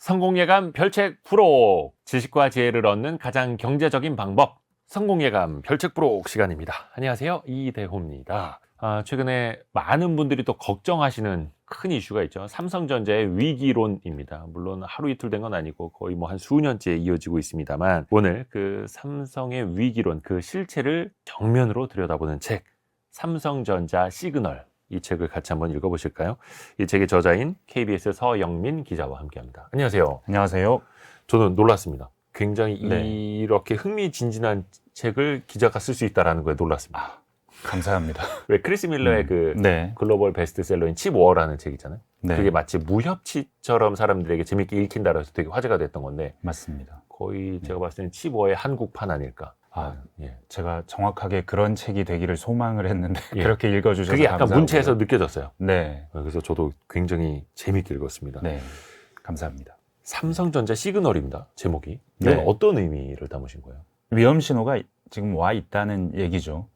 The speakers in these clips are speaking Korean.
성공예감 별책 부록! 지식과 지혜를 얻는 가장 경제적인 방법, 성공예감 별책 부록 시간입니다. 안녕하세요, 이대호입니다. 최근에 많은 분들이 또 걱정하시는 큰 이슈가 있죠. 삼성전자의 위기론입니다. 물론 하루 이틀 된 건 아니고 거의 한 수년째 이어지고 있습니다만, 오늘 그 삼성의 위기론, 그 실체를 정면으로 들여다보는 책, 삼성전자 시그널, 이 책을 같이 한번 읽어보실까요? 이 책의 저자인 KBS 서영민 기자와 함께합니다. 안녕하세요. 안녕하세요. 저는 놀랐습니다. 굉장히 네. 이렇게 흥미진진한 책을 기자가 쓸 수 있다는 거에 놀랐습니다. 감사합니다. 왜 크리스 밀러의 네. 글로벌 베스트셀러인 칩워라는 책 있잖아요. 네. 그게 마치 무협지처럼 사람들에게 재밌게 읽힌다고 해서 되게 화제가 됐던 건데, 맞습니다. 거의 제가 봤을 때는 칩워의 한국판 아닐까. 예. 제가 정확하게 그런 책이 되기를 소망을 했는데 예. 그렇게 읽어주셔서 그게 약간 감사하고요. 문체에서 느껴졌어요. 네. 그래서 저도 굉장히 재밌게 읽었습니다. 네. 감사합니다. 삼성전자 시그널입니다. 제목이. 네. 이건 어떤 의미를 담으신 거예요? 위험 신호가 지금 와 있다는 얘기죠.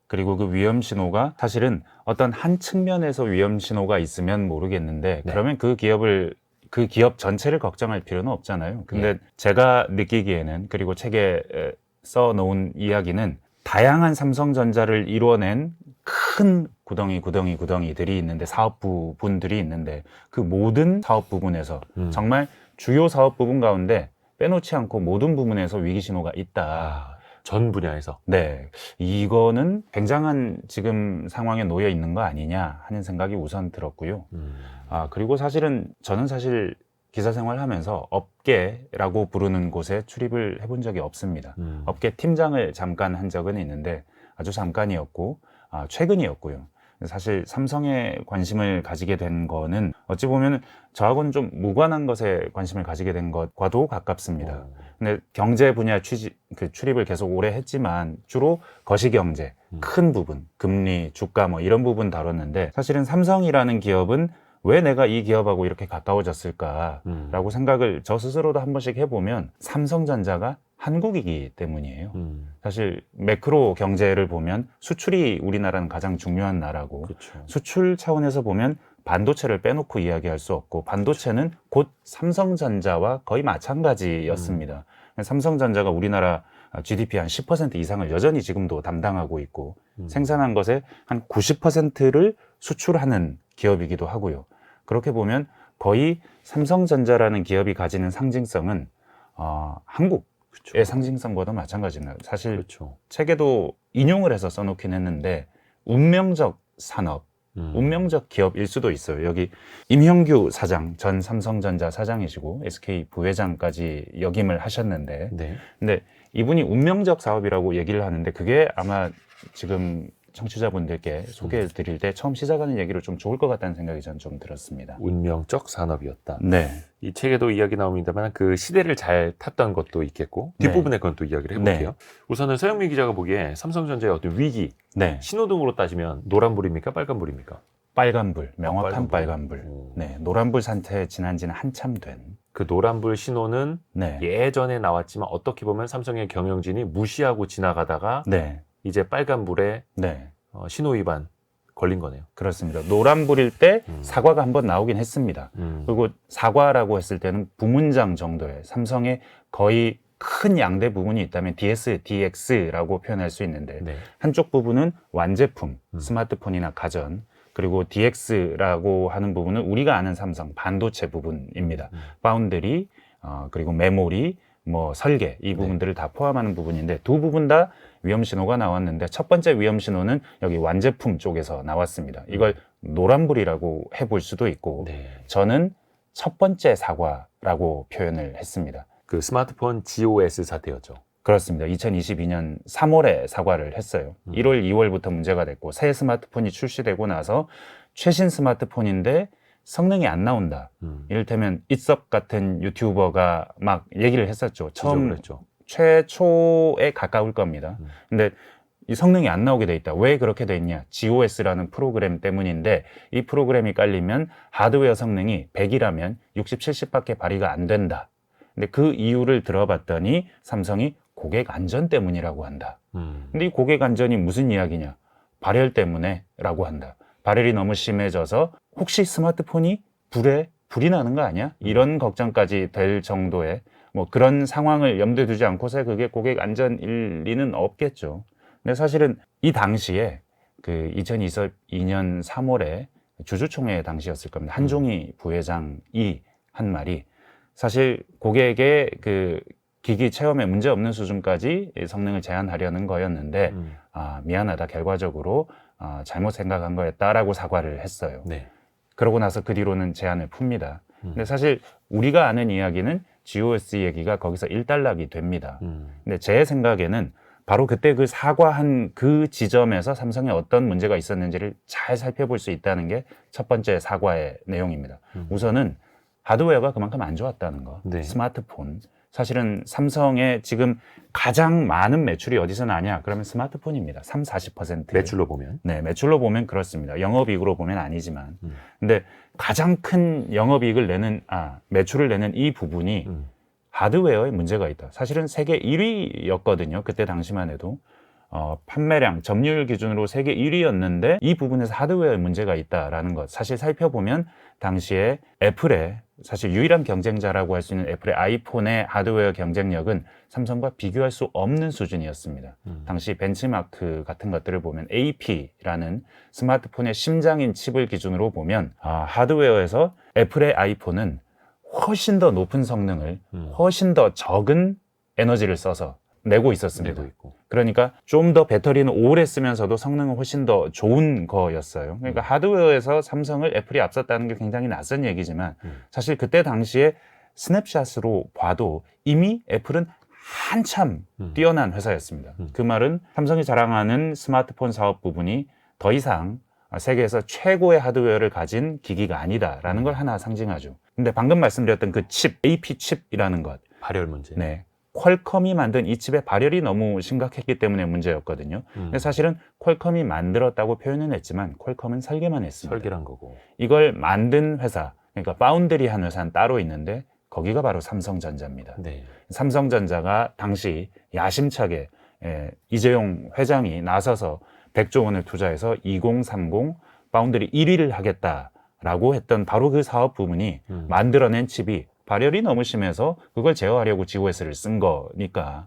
그리고 그 위험 신호가 사실은 어떤 한 측면에서 위험 신호가 있으면 모르겠는데, 네. 그러면 그 기업 전체를 걱정할 필요는 없잖아요. 근데 제가 느끼기에는, 그리고 책에 써놓은 이야기는, 다양한 삼성전자를 이루어낸 큰 구덩이들이 있는데, 사업 부분들이 있는데, 그 모든 사업 부분에서 정말 주요 사업 부분 가운데 빼놓지 않고 모든 부분에서 위기 신호가 있다. 전 분야에서. 네, 이거는 굉장한 지금 상황에 놓여 있는 거 아니냐 하는 생각이 우선 들었고요. 그리고 저는 사실 기자 생활하면서 업계라고 부르는 곳에 출입을 해본 적이 없습니다. 업계 팀장을 잠깐 한 적은 있는데 아주 잠깐이었고, 최근이었고요. 사실 삼성에 관심을 가지게 된 거는 어찌 보면 저하고는 좀 무관한 것에 관심을 가지게 된 것과도 가깝습니다. 근데 경제 분야 출입을 계속 오래 했지만 주로 거시경제, 큰 부분, 금리, 주가 이런 부분 다뤘는데, 사실은 삼성이라는 기업은 왜 내가 이 기업하고 이렇게 가까워졌을까라고 생각을 저 스스로도 한 번씩 해보면, 삼성전자가 한국이기 때문이에요. 사실 매크로 경제를 보면 수출이 우리나라는 가장 중요한 나라고, 그렇죠. 수출 차원에서 보면 반도체를 빼놓고 이야기할 수 없고, 반도체는 곧 삼성전자와 거의 마찬가지였습니다. 삼성전자가 우리나라 GDP 한 10% 이상을 여전히 지금도 담당하고 있고, 생산한 것의 한 90%를 수출하는 기업이기도 하고요. 그렇게 보면 거의 삼성전자라는 기업이 가지는 상징성은 한국의 상징성과도 마찬가지입니다. 사실 책에도 인용을 해서 써놓긴 했는데, 운명적 산업, 운명적 기업일 수도 있어요. 여기 임형규 사장, 전 삼성전자 사장이시고 SK 부회장까지 역임을 하셨는데, 근데 이분이 운명적 사업이라고 얘기를 하는데, 그게 아마 지금 청취자분들께 소개해 드릴 때 처음 시작하는 얘기로 좀 좋을 것 같다는 생각이 전 좀 들었습니다. 운명적 산업이었다. 네. 이 책에도 이야기 나옵니다만, 그 시대를 잘 탔던 것도 있겠고, 뒷부분에 그건 또 이야기를 해볼게요. 우선은 서영민 기자가 보기에 삼성전자의 어떤 위기, 신호등으로 따지면 노란불입니까? 빨간불입니까? 빨간불, 명확한 빨간불. 네, 노란불 상태에 지난 지는 한참 된. 그 노란불 신호는 예전에 나왔지만 어떻게 보면 삼성의 경영진이 무시하고 지나가다가 이제 빨간불에 신호 위반 걸린 거네요. 그렇습니다. 노란불일 때 사과가 한번 나오긴 했습니다. 그리고 사과라고 했을 때는 부문장 정도의, 삼성의 거의 큰 양대 부분이 있다면 DS, DX라고 표현할 수 있는데, 한쪽 부분은 완제품, 스마트폰이나 가전, 그리고 DX라고 하는 부분은 우리가 아는 삼성 반도체 부분입니다. 파운드리, 그리고 메모리, 설계, 이 부분들을 다 포함하는 부분인데, 두 부분 다 위험 신호가 나왔는데, 첫 번째 위험 신호는 여기 완제품 쪽에서 나왔습니다. 이걸 노란불이라고 해볼 수도 있고, 저는 첫 번째 사과라고 표현을 했습니다. 그 스마트폰 GOS 사태였죠. 그렇습니다. 2022년 3월에 사과를 했어요. 1월, 2월부터 문제가 됐고, 새 스마트폰이 출시되고 나서 최신 스마트폰인데 성능이 안 나온다. 이를테면 이섭 같은 유튜버가 막 얘기를 했었죠. 처음 최초에 가까울 겁니다. 근데 이 성능이 안 나오게 돼 있다. 왜 그렇게 돼 있냐? GOS라는 프로그램 때문인데, 이 프로그램이 깔리면 하드웨어 성능이 100이라면 60, 70밖에 발휘가 안 된다. 근데 그 이유를 들어봤더니 삼성이 고객 안전 때문이라고 한다. 근데 이 고객 안전이 무슨 이야기냐? 발열 때문에 라고 한다. 발열이 너무 심해져서 혹시 스마트폰이 불에 불이 나는 거 아니야? 이런 걱정까지 될 정도의 뭐 그런 상황을 염두에 두지 않고서 그게 고객 안전일 리는 없겠죠. 근데 사실은 이 당시에 그 2022년 3월에 주주총회 당시였을 겁니다. 한종희 부회장이 한 말이 사실 고객의 그 기기 체험에 문제 없는 수준까지 성능을 제한하려는 거였는데 미안하다, 결과적으로 잘못 생각한 거였다라고 사과를 했어요. 네. 그러고 나서 그 뒤로는 제한을 풉니다. 근데 사실 우리가 아는 이야기는 GOS 얘기가 거기서 일단락이 됩니다. 근데 제 생각에는 바로 그때 그 사과한 그 지점에서 삼성에 어떤 문제가 있었는지를 잘 살펴볼 수 있다는 게 첫 번째 사과의 내용입니다. 우선은 하드웨어가 그만큼 안 좋았다는 거. 네. 스마트폰. 사실은 삼성의 지금 가장 많은 매출이 어디서 나냐? 그러면 스마트폰입니다. 30-40%. 매출로 보면. 네, 매출로 보면 그렇습니다. 영업이익으로 보면 아니지만. 근데 가장 큰 영업이익을 내는, 매출을 내는 이 부분이 하드웨어에 문제가 있다. 사실은 세계 1위였거든요. 그때 당시만 해도. 판매량, 점유율 기준으로 세계 1위였는데 이 부분에서 하드웨어에 문제가 있다라는 것. 사실 살펴보면 당시에 애플의 사실 유일한 경쟁자라고 할 수 있는 애플의 아이폰의 하드웨어 경쟁력은 삼성과 비교할 수 없는 수준이었습니다. 당시 벤치마크 같은 것들을 보면 AP라는 스마트폰의 심장인 칩을 기준으로 보면 하드웨어에서 애플의 아이폰은 훨씬 더 높은 성능을 훨씬 더 적은 에너지를 써서 내고 있었습니다. 내고 있고. 그러니까 좀 더 배터리는 오래 쓰면서도 성능은 훨씬 더 좋은 거였어요. 그러니까 하드웨어에서 삼성을 애플이 앞섰다는 게 굉장히 낯선 얘기지만 사실 그때 당시에 스냅샷으로 봐도 이미 애플은 한참 뛰어난 회사였습니다. 그 말은 삼성이 자랑하는 스마트폰 사업 부분이 더 이상 세계에서 최고의 하드웨어를 가진 기기가 아니다라는 걸 하나 상징하죠. 근데 방금 말씀드렸던 그 칩, AP 칩이라는 것. 발열 문제. 네. 퀄컴이 만든 이 칩의 발열이 너무 심각했기 때문에 문제였거든요. 근데 사실은 퀄컴이 만들었다고 표현은 했지만 퀄컴은 설계만 했습니다. 설계란 거고. 이걸 만든 회사, 그러니까 파운드리 한 회사는 따로 있는데 거기가 바로 삼성전자입니다. 네. 삼성전자가 당시 야심차게 이재용 회장이 나서서 100조 원을 투자해서 2030 파운드리 1위를 하겠다라고 했던 바로 그 사업 부문이 만들어낸 칩이 발열이 너무 심해서 그걸 제어하려고 GOS를 쓴 거니까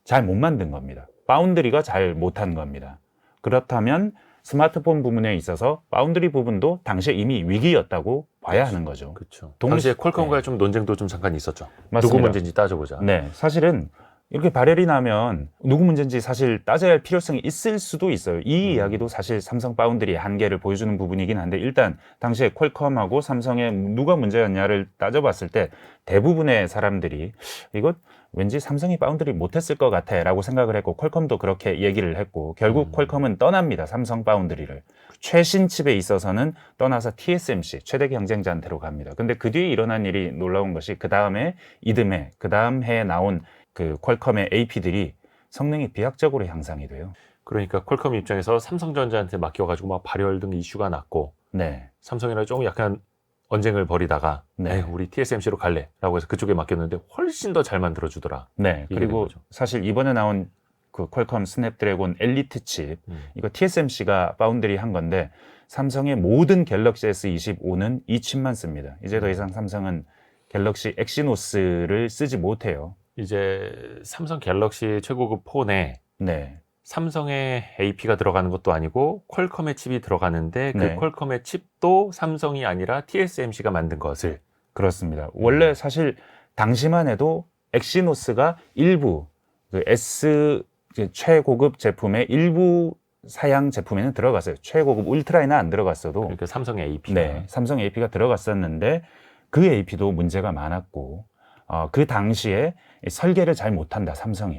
잘 못 만든 겁니다. 파운드리가 잘 못한 겁니다. 그렇다면 스마트폰 부분에 있어서 파운드리 부분도 당시에 이미 위기였다고 봐야 하는 거죠. 그렇죠. 당시에 퀄컴과의 좀 논쟁도 좀 잠깐 있었죠. 누구 문제인지 따져보자. 네, 사실은 이렇게 발열이 나면 누구 문제인지 사실 따져야 할 필요성이 있을 수도 있어요. 이 이야기도 사실 삼성 파운드리의 한계를 보여주는 부분이긴 한데 일단 당시에 퀄컴하고 삼성의 누가 문제였냐를 따져봤을 때 대부분의 사람들이 이거 왠지 삼성이 파운드리 못했을 것 같아 라고 생각을 했고 퀄컴도 그렇게 얘기를 했고 결국 퀄컴은 떠납니다. 삼성 파운드리를. 최신 칩에 있어서는 떠나서 TSMC 최대 경쟁자한테로 갑니다. 근데 그 뒤에 일어난 일이 놀라운 것이 그 다음에 이듬해 그 다음 해에 나온 그 퀄컴의 AP들이 성능이 비약적으로 향상이 돼요. 그러니까 퀄컴 입장에서 삼성전자한테 맡겨가지고 막 발열 등 이슈가 났고, 네. 삼성이랑 좀 약간 언쟁을 벌이다가, 네. 우리 TSMC로 갈래라고 해서 그쪽에 맡겼는데 훨씬 더 잘 만들어주더라. 네. 그리고 사실 이번에 나온 그 퀄컴 스냅드래곤 엘리트 칩, 이거 TSMC가 파운드리 한 건데 삼성의 모든 갤럭시 S25는 이 칩만 씁니다. 이제 더 이상 삼성은 갤럭시 엑시노스를 쓰지 못해요. 이제 삼성 갤럭시 최고급 폰에 네. 삼성의 AP가 들어가는 것도 아니고 퀄컴의 칩이 들어가는데 그 네. 퀄컴의 칩도 삼성이 아니라 TSMC가 만든 것을. 그렇습니다. 원래 사실 당시만 해도 엑시노스가 일부 그 S 최고급 제품의 일부 사양 제품에는 들어갔어요. 최고급 울트라에는 안 들어갔어도. 그러니까 삼성의 AP가. 네, 삼성 AP가 들어갔었는데 그 AP도 문제가 많았고 그 당시에 설계를 잘 못한다, 삼성이.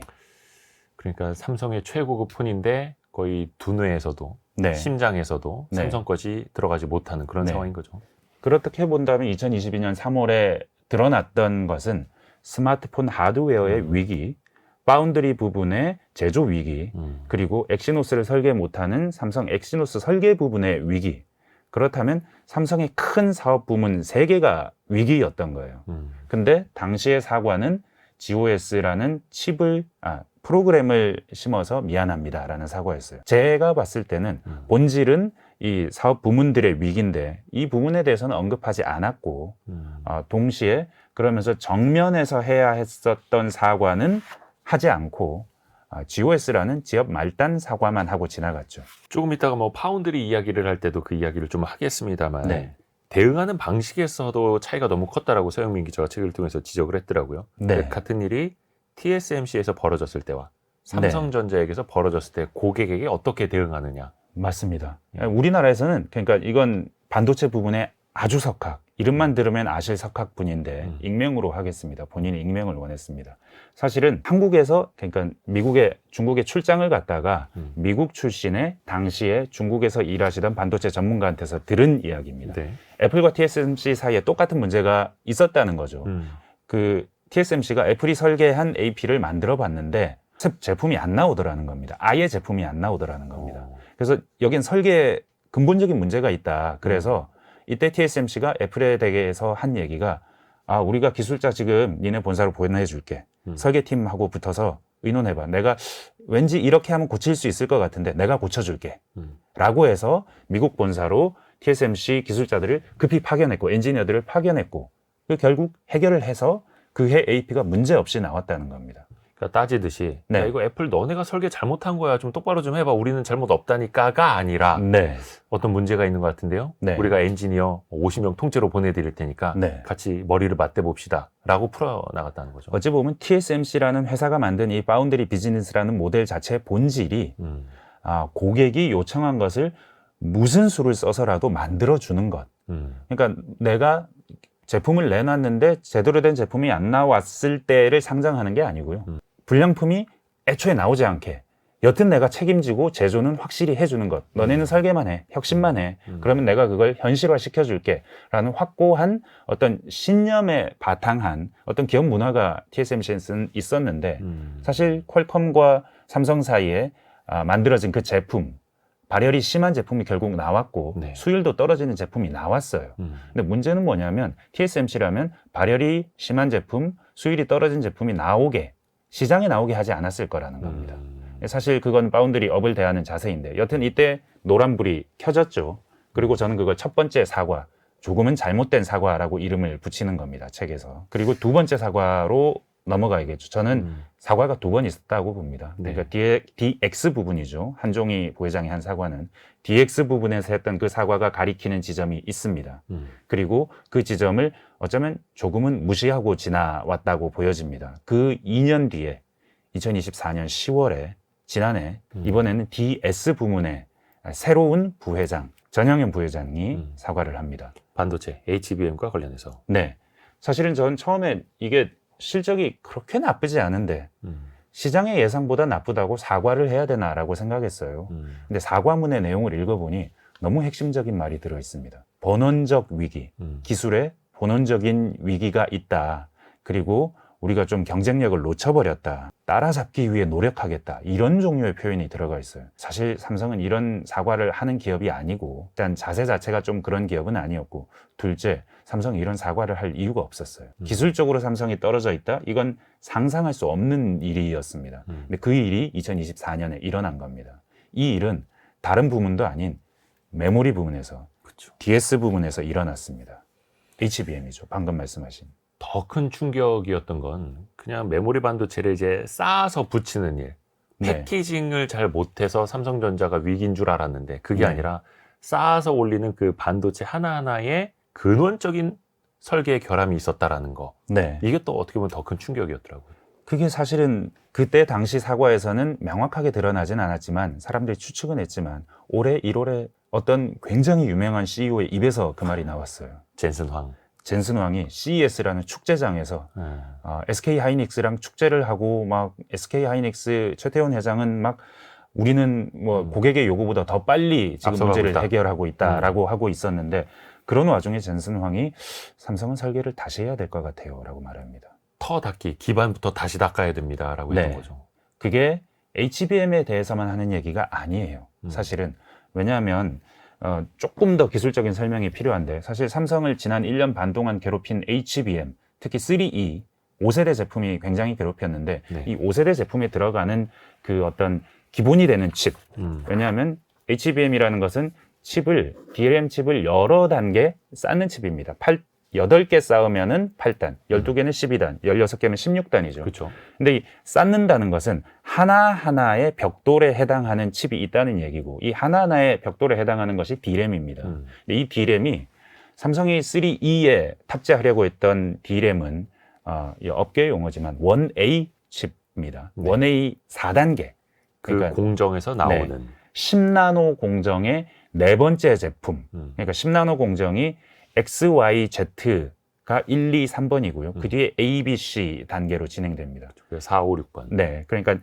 그러니까 삼성의 최고급 폰인데 거의 두뇌에서도 네. 심장에서도 네. 삼성 것이 들어가지 못하는 그런 네. 상황인 거죠. 그렇게 본다면 2022년 3월에 드러났던 것은 스마트폰 하드웨어의 위기, 파운드리 부분의 제조 위기, 그리고 엑시노스를 설계 못하는 삼성 엑시노스 설계 부분의 위기. 그렇다면 삼성의 큰 사업 부문 3개가 위기였던 거예요. 근데 당시의 사과는 GOS라는 프로그램을 심어서 미안합니다라는 사과였어요. 제가 봤을 때는 본질은 이 사업 부문들의 위기인데 이 부분에 대해서는 언급하지 않았고 동시에 그러면서 정면에서 해야 했었던 사과는 하지 않고 GOS라는 지역 말단 사과만 하고 지나갔죠. 조금 이따가 뭐 파운드리 이야기를 할 때도 그 이야기를 좀 하겠습니다만 네. 대응하는 방식에서도 차이가 너무 컸다라고 서영민 기자가 책을 통해서 지적을 했더라고요. 네. 같은 일이 TSMC에서 벌어졌을 때와 삼성전자에게서 벌어졌을 때 고객에게 어떻게 대응하느냐. 맞습니다. 우리나라에서는 그러니까 이건 반도체 부분에 아주 석학, 이름만 들으면 아실 석학분인데 익명으로 하겠습니다. 본인이 익명을 원했습니다. 사실은 한국에서 그러니까 중국에 출장을 갔다가 미국 출신의 당시에 중국에서 일하시던 반도체 전문가한테서 들은 이야기입니다. 네. 애플과 TSMC 사이에 똑같은 문제가 있었다는 거죠. 그 TSMC가 애플이 설계한 AP를 만들어 봤는데 제품이 안 나오더라는 겁니다. 아예 제품이 안 나오더라는 겁니다. 그래서 여긴 설계 근본적인 문제가 있다. 그래서 이때 TSMC가 애플에 대해서 한 얘기가 우리가 기술자 지금 니네 본사로 보내줄게. 설계팀하고 붙어서 의논해봐. 내가 왠지 이렇게 하면 고칠 수 있을 것 같은데 내가 고쳐줄게. 라고 해서 미국 본사로 TSMC 기술자들을 급히 파견했고 엔지니어들을 파견했고 결국 해결을 해서 그해 AP가 문제없이 나왔다는 겁니다. 그러니까 따지듯이 네. 야, 이거 애플 너네가 설계 잘못한 거야. 좀 똑바로 좀 해봐. 우리는 잘못 없다니까가 아니라 네. 어떤 문제가 있는 것 같은데요. 네. 우리가 엔지니어 50명 통째로 보내드릴 테니까 네. 같이 머리를 맞대봅시다. 라고 풀어나갔다는 거죠. 어찌 보면 TSMC라는 회사가 만든 이 바운드리 비즈니스라는 모델 자체의 본질이 고객이 요청한 것을 무슨 수를 써서라도 만들어주는 것. 그러니까 내가 제품을 내놨는데 제대로 된 제품이 안 나왔을 때를 상정하는 게 아니고요. 불량품이 애초에 나오지 않게 여튼 내가 책임지고 제조는 확실히 해주는 것. 너네는 설계만 해, 혁신만 해. 그러면 내가 그걸 현실화 시켜줄게 라는 확고한 어떤 신념에 바탕한 어떤 기업 문화가 TSMC에는 있었는데 사실 퀄컴과 삼성 사이에 만들어진 그 제품, 발열이 심한 제품이 결국 나왔고 네. 수율도 떨어지는 제품이 나왔어요. 근데 문제는 뭐냐면 TSMC라면 발열이 심한 제품, 수율이 떨어진 제품이 시장에 나오게 하지 않았을 거라는 겁니다. 사실 그건 바운드리 업을 대하는 자세인데 여튼 이때 노란불이 켜졌죠. 그리고 저는 그걸 첫 번째 사과, 조금은 잘못된 사과라고 이름을 붙이는 겁니다. 책에서. 그리고 두 번째 사과로 넘어가야겠죠. 저는 사과가 두 번 있었다고 봅니다. 네. 그러니까 DX 부분이죠. 한종희 부회장이 한 사과는 DX 부분에서 했던 그 사과가 가리키는 지점이 있습니다. 그리고 그 지점을 어쩌면 조금은 무시하고 지나왔다고 보여집니다. 그 2년 뒤에 2024년 10월에 지난해 이번에는 DS 부문의 새로운 부회장, 전영현 부회장이 사과를 합니다. 반도체, HBM과 관련해서. 네. 사실은 전 처음에 이게 실적이 그렇게 나쁘지 않은데 시장의 예상보다 나쁘다고 사과를 해야 되나라고 생각했어요. 근데 사과문의 내용을 읽어보니 너무 핵심적인 말이 들어 있습니다. 본원적 위기, 기술에 본원적인 위기가 있다. 그리고 우리가 좀 경쟁력을 놓쳐버렸다. 따라잡기 위해 노력하겠다. 이런 종류의 표현이 들어가 있어요. 사실 삼성은 이런 사과를 하는 기업이 아니고 일단 자세 자체가 좀 그런 기업은 아니었고 둘째, 삼성이 이런 사과를 할 이유가 없었어요. 기술적으로 삼성이 떨어져 있다? 이건 상상할 수 없는 일이었습니다. 근데 그 일이 2024년에 일어난 겁니다. 이 일은 다른 부문도 아닌 메모리 부분에서 그렇죠. DS 부분에서 일어났습니다. HBM이죠. 방금 말씀하신. 더 큰 충격이었던 건 그냥 메모리 반도체를 이제 쌓아서 붙이는 일. 네. 패키징을 잘 못해서 삼성전자가 위기인 줄 알았는데 그게 네. 아니라 쌓아서 올리는 그 반도체 하나하나에 근원적인 설계의 결함이 있었다라는 거. 네. 이게 또 어떻게 보면 더 큰 충격이었더라고요. 그게 사실은 그때 당시 사과에서는 명확하게 드러나진 않았지만 사람들이 추측은 했지만 올해 1월에 어떤 굉장히 유명한 CEO의 입에서 그 말이 나왔어요. 젠슨 황. 젠슨 황이 CES라는 축제장에서 SK 하이닉스랑 축제를 하고 막 SK 하이닉스 최태원 회장은 막 우리는 뭐 고객의 요구보다 더 빨리 지금 앞서가고 문제를 있다. 해결하고 있다라고 하고 있었는데 그런 와중에 젠슨 황이 삼성은 설계를 다시 해야 될 것 같아요 라고 말합니다. 터 닦기, 기반부터 다시 닦아야 됩니다라고 네. 했던 거죠. 그게 HBM에 대해서만 하는 얘기가 아니에요. 사실은. 왜냐하면 조금 더 기술적인 설명이 필요한데 사실 삼성을 지난 1년 반 동안 괴롭힌 HBM, 특히 3E, 5세대 제품이 굉장히 괴롭혔는데 네. 이 5세대 제품에 들어가는 그 어떤 기본이 되는 칩. 왜냐하면 HBM이라는 것은 칩을 DRAM 칩을 여러 단계 쌓는 칩입니다. 8개 쌓으면은 8단, 12개는 12단, 16개면 16단이죠. 그렇죠. 근데 이 쌓는다는 것은 하나하나의 벽돌에 해당하는 칩이 있다는 얘기고, 이 하나하나의 벽돌에 해당하는 것이 D램입니다. 근데 이 D램이 삼성이 3E에 탑재하려고 했던 D램은 이 업계 용어지만 1A 칩입니다. 네. 1A 4단계. 그 공정에서 나오는 10나노 공정의 네 번째 제품. 그러니까 10나노 공정이 X, Y, Z가 1, 2, 3번이고요. 그 뒤에 A, B, C 단계로 진행됩니다. 4, 5, 6번. 네, 그러니까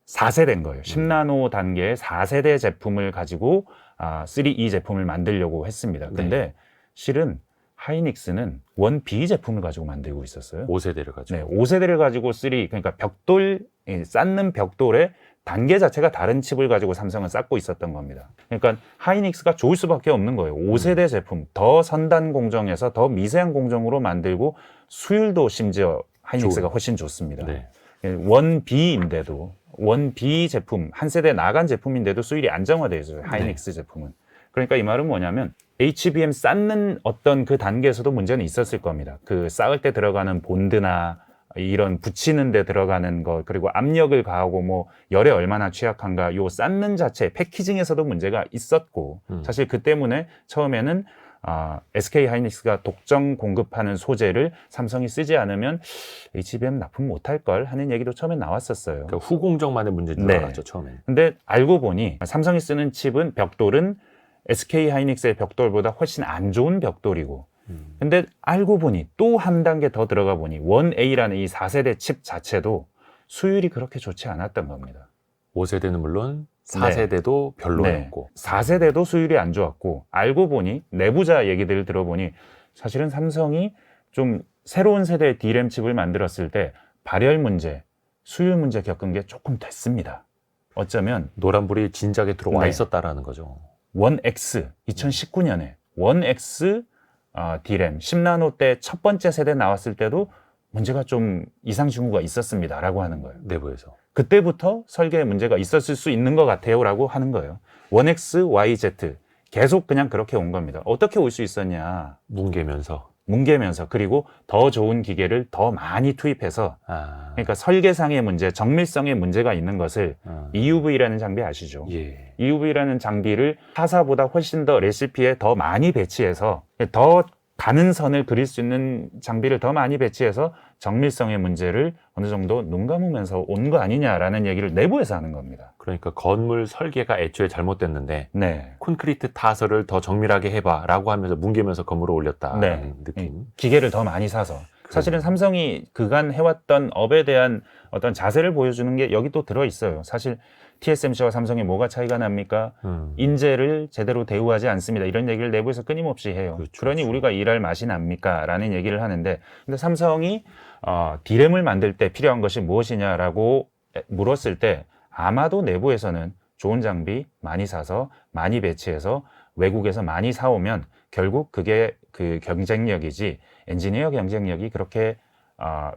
4세대인 거예요. 10나노 단계의 4세대 제품을 가지고 3E 제품을 만들려고 했습니다. 근데 실은 하이닉스는 1B 제품을 가지고 만들고 있었어요. 5세대를 가지고. 네, 5세대를 가지고 3, 그러니까 벽돌, 쌓는 벽돌의 단계 자체가 다른 칩을 가지고 삼성은 쌓고 있었던 겁니다. 그러니까 하이닉스가 좋을 수밖에 없는 거예요. 5세대 제품, 더 선단 공정에서 더 미세한 공정으로 만들고 수율도 심지어 하이닉스가 훨씬 좋습니다. 네. 1B인데도 1B 제품, 한 세대 나간 제품인데도 수율이 안정화되어 있어요. 하이닉스 제품은. 그러니까 이 말은 뭐냐면 HBM 쌓는 어떤 그 단계에서도 문제는 있었을 겁니다. 그 쌓을 때 들어가는 본드나 이런 붙이는 데 들어가는 것, 그리고 압력을 가하고 뭐 열에 얼마나 취약한가, 요 쌓는 자체 패키징에서도 문제가 있었고, 사실 그 때문에 처음에는 SK 하이닉스가 독점 공급하는 소재를 삼성이 쓰지 않으면 HBM 납품 못할 걸 하는 얘기도 처음에 나왔었어요. 그러니까 후공정만의 문제인 줄 알았죠, 처음에는. 근데 알고 보니 삼성이 쓰는 칩은 벽돌은 SK 하이닉스의 벽돌보다 훨씬 안 좋은 벽돌이고, 근데 알고 보니 또 한 단계 더 들어가 보니 1A라는 이 4세대 칩 자체도 수율이 그렇게 좋지 않았던 겁니다. 5세대는 물론 4세대도 별로였고. 4세대도 수율이 안 좋았고, 알고 보니 내부자 얘기들을 들어보니 사실은 삼성이 좀 새로운 세대의 D램 칩을 만들었을 때 발열 문제, 수율 문제 겪은 게 조금 됐습니다. 어쩌면 노란불이 진작에 들어와 네. 있었다라는 거죠. 1X 2019년에 1X D램 10나노 때 첫 번째 세대 나왔을 때도 문제가 좀 이상 징후가 있었습니다 라고 하는 거예요. 내부에서. 그때부터 설계에 문제가 있었을 수 있는 것 같아요 라고 하는 거예요. 1X, YZ 계속 그냥 그렇게 온 겁니다. 어떻게 올 수 있었냐. 뭉개면서 그리고 더 좋은 기계를 더 많이 투입해서 그러니까 설계상의 문제, 정밀성의 문제가 있는 것을 EUV라는 장비 아시죠? 예. EUV라는 장비를 타사보다 훨씬 더 레시피에 더 많이 배치해서 더 가는 선을 그릴 수 있는 장비를 더 많이 배치해서 정밀성의 문제를 어느 정도 눈 감으면서 온 거 아니냐라는 얘기를 내부에서 하는 겁니다. 그러니까 건물 설계가 애초에 잘못됐는데 네. 콘크리트 타설을 더 정밀하게 해봐라고 하면서 뭉개면서 건물을 올렸다는 느낌. 기계를 더 많이 사서. 사실은 삼성이 그간 해왔던 업에 대한 어떤 자세를 보여주는 게 여기 또 들어있어요. 사실 TSMC와 삼성이 뭐가 차이가 납니까? 인재를 제대로 대우하지 않습니다. 이런 얘기를 내부에서 끊임없이 해요. 그러니 우리가 일할 맛이 납니까? 라는 얘기를 하는데, 근데 삼성이 D램을 만들 때 필요한 것이 무엇이냐라고 물었을 때 아마도 내부에서는 좋은 장비 많이 사서 많이 배치해서 외국에서 많이 사오면 결국 그게 그 경쟁력이지 엔지니어 경쟁력이 그렇게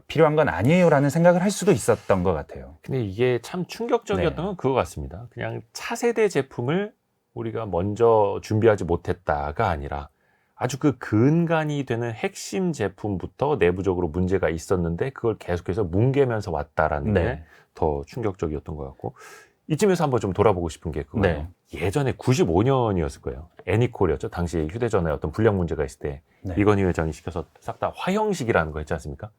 필요한 건 아니에요라는 생각을 할 수도 있었던 것 같아요. 근데 이게 참 충격적이었던 건 그거 같습니다. 그냥 차세대 제품을 우리가 먼저 준비하지 못했다가 아니라 아주 그 근간이 되는 핵심 제품부터 내부적으로 문제가 있었는데 그걸 계속해서 뭉개면서 왔다라는 게 더 충격적이었던 것 같고, 이쯤에서 한번 좀 돌아보고 싶은 게 그거예요. 예전에 95년이었을 거예요. 애니콜이었죠. 당시 휴대전화에 어떤 불량 문제가 있을 때 이건희 회장이 시켜서 싹 다 화형식이라는 거 했지 않습니까?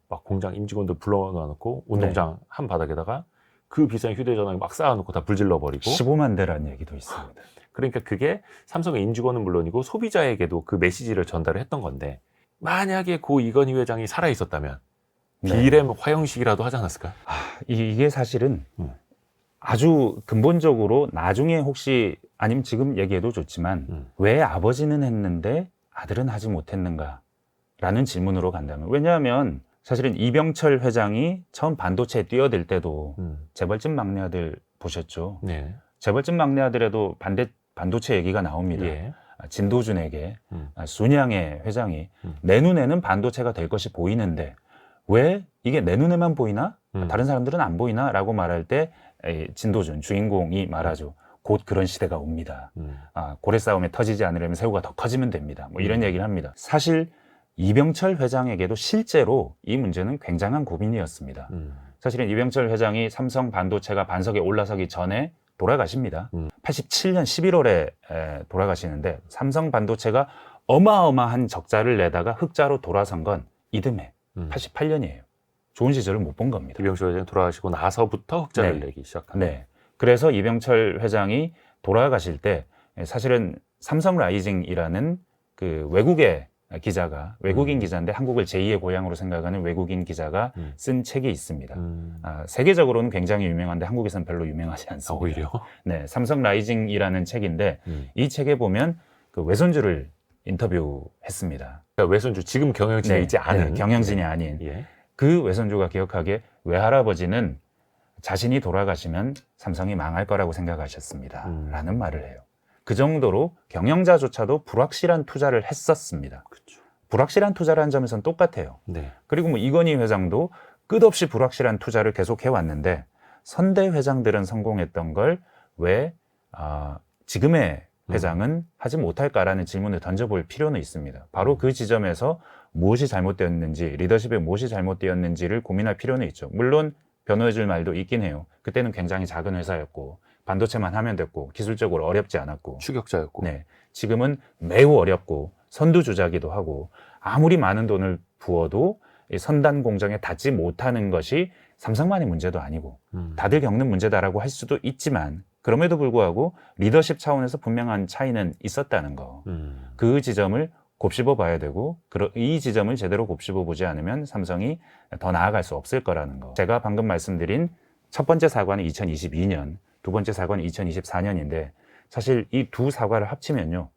막 공장 임직원들 불러놔놓고 운동장 한 바닥에다가 그 비싼 휴대전화 막 쌓아놓고 다 불질러버리고 15만 대라는 얘기도 있습니다. 그러니까 그게 삼성의 임직원은 물론이고 소비자에게도 그 메시지를 전달을 했던 건데, 만약에 고 이건희 회장이 살아있었다면 D램 화형식이라도 하지 않았을까요? 이게 사실은 아주 근본적으로 나중에 혹시 아니면 지금 얘기해도 좋지만 왜 아버지는 했는데 아들은 하지 못했는가 라는 질문으로 간다면, 왜냐하면 사실은 이병철 회장이 처음 반도체에 뛰어들 때도 재벌집 막내 아들 보셨죠? 재벌집 막내 아들에도 반도체 얘기가 나옵니다. 진도준에게 순양의 회장이 내 눈에는 반도체가 될 것이 보이는데 왜 이게 내 눈에만 보이나? 다른 사람들은 안 보이나? 라고 말할 때 진도준 주인공이 말하죠. 곧 그런 시대가 옵니다. 고래 싸움에 터지지 않으려면 새우가 더 커지면 됩니다. 뭐 이런 얘기를 합니다. 사실 이병철 회장에게도 실제로 이 문제는 굉장한 고민이었습니다. 사실은 이병철 회장이 삼성 반도체가 반석에 올라서기 전에 돌아가십니다. 87년 11월에 돌아가시는데 삼성 반도체가 어마어마한 적자를 내다가 흑자로 돌아선 건 이듬해 88년이에요. 좋은 시절을 못 본 겁니다. 이병철 회장이 돌아가시고 나서부터 흑자를 네. 내기 시작한. 네. 그래서 이병철 회장이 돌아가실 때 사실은 삼성 라이징이라는 그 외국인 기자인데 한국을 제2의 고향으로 생각하는 외국인 기자가 쓴 책이 있습니다. 세계적으로는 굉장히 유명한데 한국에서는 별로 유명하지 않습니다. 오히려. 네, 삼성 라이징이라는 책인데 이 책에 보면 그 외손주를 인터뷰했습니다. 그러니까 외손주 지금 경영진에 네, 있지 않은. 경영진이 아닌 예. 그 외손주가 기억하기에 외할아버지는 자신이 돌아가시면 삼성이 망할 거라고 생각하셨습니다. 라는 말을 해요. 그 정도로 경영자조차도 불확실한 투자를 했었습니다. 그렇죠. 불확실한 투자라는 점에서는 똑같아요. 네. 그리고 뭐 이건희 회장도 끝없이 불확실한 투자를 계속 해왔는데 선대 회장들은 성공했던 걸 왜 지금의 회장은 하지 못할까라는 질문을 던져볼 필요는 있습니다. 바로 그 지점에서 무엇이 잘못되었는지, 리더십에 무엇이 잘못되었는지를 고민할 필요는 있죠. 물론 변호해줄 말도 있긴 해요. 그때는 굉장히 작은 회사였고 반도체만 하면 됐고 기술적으로 어렵지 않았고 추격자였고. 네, 지금은 매우 어렵고 선두주자기도 하고 아무리 많은 돈을 부어도 이 선단 공정에 닿지 못하는 것이 삼성만의 문제도 아니고 다들 겪는 문제다라고 할 수도 있지만 그럼에도 불구하고 리더십 차원에서 분명한 차이는 있었다는 거. 그 지점을 곱씹어 봐야 되고 이 지점을 제대로 곱씹어 보지 않으면 삼성이 더 나아갈 수 없을 거라는 거. 제가 방금 말씀드린 첫 번째 사과는 2022년, 두 번째 사과는 2024년인데 사실 이 두 사과를 합치면요.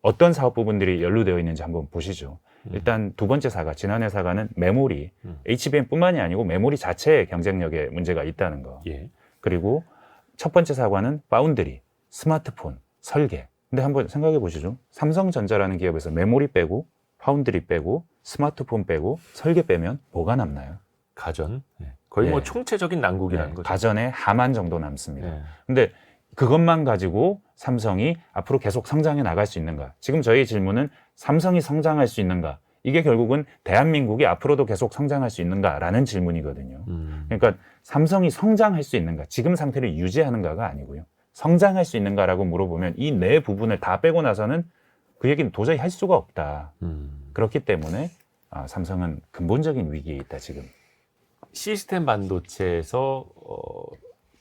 어떤 사업 부분들이 연루되어 있는지 한번 보시죠. 일단 두 번째 사과, 지난해 사과는 메모리, HBM뿐만이 아니고 메모리 자체의 경쟁력에 문제가 있다는 거. 예. 그리고 첫 번째 사과는 파운드리, 스마트폰, 설계. 근데 한번 생각해 보시죠. 삼성전자라는 기업에서 메모리 빼고 파운드리 빼고 스마트폰 빼고 설계 빼면 뭐가 남나요? 가전. 거의 뭐 네. 총체적인 난국이라는 네, 거죠. 가전에 하만 정도 남습니다. 네. 근데 그것만 가지고 삼성이 앞으로 계속 성장해 나갈 수 있는가? 지금 저희 질문은 삼성이 성장할 수 있는가? 이게 결국은 대한민국이 앞으로도 계속 성장할 수 있는가라는 질문이거든요. 그러니까 삼성이 성장할 수 있는가? 지금 상태를 유지하는가가 아니고요. 성장할 수 있는가라고 물어보면 이 네 부분을 다 빼고 나서는 그 얘기는 도저히 할 수가 없다. 그렇기 때문에 삼성은 근본적인 위기에 있다 지금. 시스템 반도체에서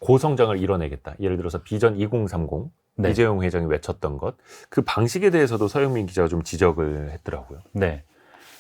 고성장을 이뤄내겠다. 예를 들어서 비전 2030, 네. 이재용 회장이 외쳤던 것, 그 방식에 대해서도 서영민 기자가 좀 지적을 했더라고요. 네,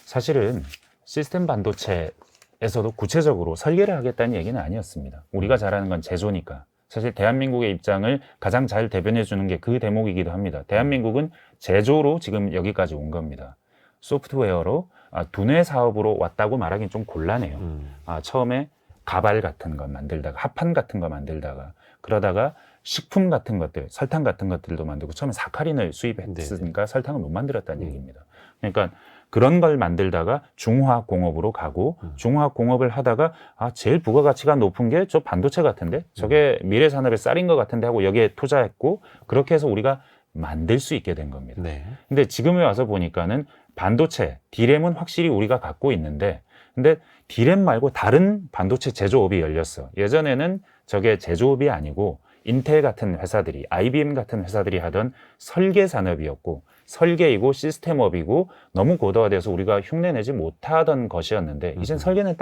사실은 시스템 반도체에서도 구체적으로 설계를 하겠다는 얘기는 아니었습니다. 우리가 잘하는 건 제조니까. 사실 대한민국의 입장을 가장 잘 대변해 주는 게 그 대목이기도 합니다. 대한민국은 제조로 지금 여기까지 온 겁니다. 소프트웨어로 두뇌 사업으로 왔다고 말하기는 좀 곤란해요. 처음에 가발 같은 거 만들다가 합판 같은 거 만들다가 그러다가 식품 같은 것들, 설탕 같은 것들도 만들고 처음에 사카린을 수입했으니까 설탕을 못 만들었다는 얘기입니다. 그러니까 그런 걸 만들다가 중화공업으로 가고 중화공업을 하다가 제일 부가가치가 높은 게 저 반도체 같은데 저게 미래 산업의 쌀인 것 같은데 하고 여기에 투자했고 그렇게 해서 우리가 만들 수 있게 된 겁니다. 네. 근데 지금에 와서 보니까는 반도체, D램은 확실히 우리가 갖고 있는데 근데 D램 말고 다른 반도체 제조업이 열렸어. 예전에는 저게 제조업이 아니고 인텔 같은 회사들이, IBM 같은 회사들이 하던 설계 산업이었고 설계이고 시스템업이고 너무 고도화돼서 우리가 흉내내지 못하던 것이었는데 이젠 설계는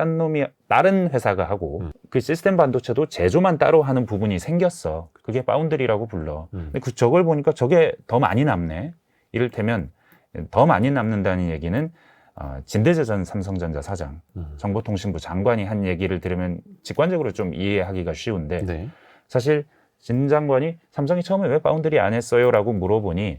다른 회사가 하고 그 시스템 반도체도 제조만 따로 하는 부분이 생겼어. 그게 파운드리라고 불러. 근데 저걸 보니까 저게 더 많이 남네. 이를테면 더 많이 남는다는 얘기는 진대재 전 삼성전자 사장, 정보통신부 장관이 한 얘기를 들으면 직관적으로 좀 이해하기가 쉬운데 네. 사실 진 장관이 삼성이 처음에 왜 파운드리 안 했어요? 라고 물어보니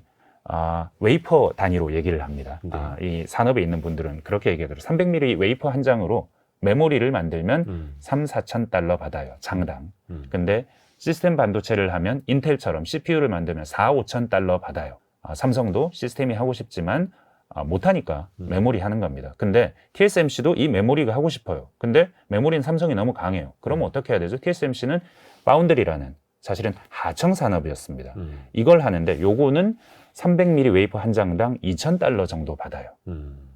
웨이퍼 단위로 얘기를 합니다. 네. 이 산업에 있는 분들은 그렇게 얘기하더라고요. 300mm 웨이퍼 한 장으로 메모리를 만들면 3,4천 달러 받아요. 장당. 근데 시스템 반도체를 하면 인텔처럼 CPU를 만들면 4, 5천 달러 받아요. 삼성도 시스템이 하고 싶지만 못하니까 메모리 하는 겁니다. 근데 TSMC도 이 메모리가 하고 싶어요. 근데 메모리는 삼성이 너무 강해요. 그럼 어떻게 해야 되죠? TSMC는 파운드리라는 사실은 하청 산업이었습니다. 이걸 하는데 요거는 300mm 웨이퍼 한 장당 $2,000 정도 받아요.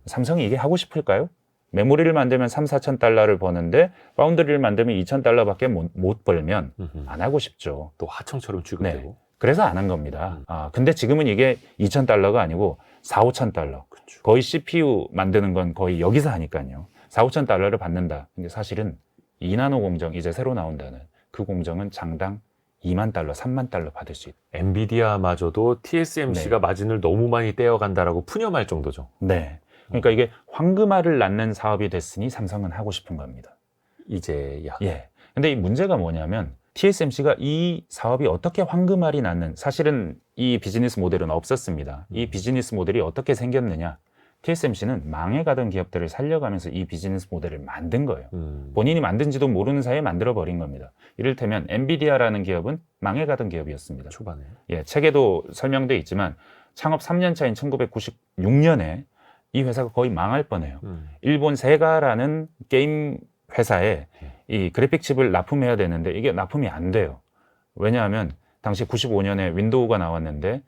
삼성이 이게 하고 싶을까요? 메모리를 만들면 3, 4천 달러를 버는데 파운드리를 만들면 $2,000밖에 못 벌면 안 하고 싶죠. 또 하청처럼 취급되고. 네. 그래서 안 한 겁니다. 근데 지금은 이게 $2,000가 아니고 4, 5천 달러. 그쵸. 거의 CPU 만드는 건 거의 여기서 하니까요. 4, 5천 달러를 받는다. 근데 사실은 2나노 공정 이제 새로 나온다는 그 공정은 장당 $2만, $3만 받을 수 있다. 엔비디아마저도 TSMC가 마진을 너무 많이 떼어간다라고 푸념할 정도죠. 네. 그러니까 이게 황금알을 낳는 사업이 됐으니 삼성은 하고 싶은 겁니다. 이제야. 예. 근데 이 문제가 뭐냐면 TSMC가 이 사업이 어떻게 황금알이 낳는, 사실은 이 비즈니스 모델은 없었습니다. 이 비즈니스 모델이 어떻게 생겼느냐. TSMC는 망해가던 기업들을 살려가면서 이 비즈니스 모델을 만든 거예요. 본인이 만든지도 모르는 사이에 만들어버린 겁니다. 이를테면 엔비디아라는 기업은 망해가던 기업이었습니다. 초반에. 예, 책에도 설명돼 있지만 창업 3년 차인 1996년에 이 회사가 거의 망할 뻔해요. 일본 세가라는 게임 회사에 이 그래픽 칩을 납품해야 되는데 이게 납품이 안 돼요. 왜냐하면 당시 95년에 윈도우가 나왔는데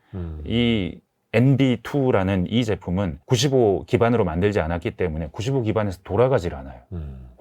이 NB2라는 이 제품은 95 기반으로 만들지 않았기 때문에 95 기반에서 돌아가질 않아요.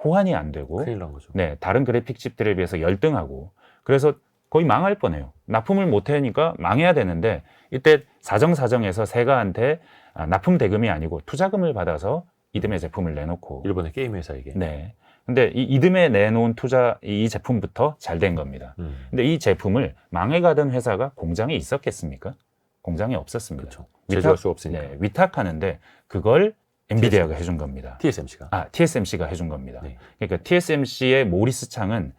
호환이 안 되고, 큰일 난 거죠. 네, 다른 그래픽 칩들에 비해서 열등하고, 그래서 거의 망할 뻔해요. 납품을 못 하니까 망해야 되는데 이때 사정사정해서 세가한테 납품 대금이 아니고 투자금을 받아서 이듬해 제품을 내놓고, 일본의 게임 회사에게. 네. 근데 이 이듬해 내놓은 이 제품부터 잘 된 겁니다. 근데 이 제품을 망해가던 회사가 공장에 있었겠습니까? 공장이 없었습니다. 그렇죠. 제조할 수 없으니까. 네, 위탁하는데 그걸 엔비디아가 해준 겁니다. TSMC가. TSMC가 해준 겁니다. 네. 그러니까 TSMC의 모리스 창은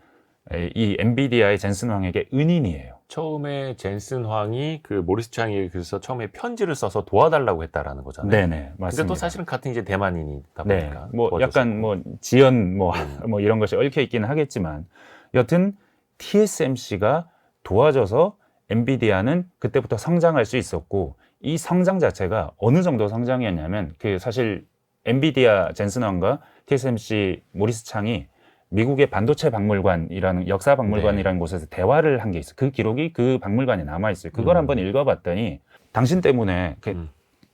이 엔비디아의 젠슨 황에게 은인이에요. 처음에 젠슨 황이 그 모리스 창이 그래서 처음에 편지를 써서 도와달라고 했다라는 거잖아요. 네네, 맞습니다. 근데 또 사실은 같은 이제 대만인이다 네, 보니까. 뭐 도와줬었고. 약간 뭐 지연 뭐 이런 것이 얽혀 있기는 하겠지만 여튼 TSMC가 도와줘서 엔비디아는 그때부터 성장할 수 있었고, 이 성장 자체가 어느 정도 성장이었냐면 그 사실 엔비디아 젠슨 황과 TSMC 모리스 창이 미국의 반도체 박물관이라는 역사 박물관이라는 곳에서 대화를 한 게 있어요. 그 기록이 그 박물관에 남아 있어요. 그걸 한번 읽어봤더니 당신 때문에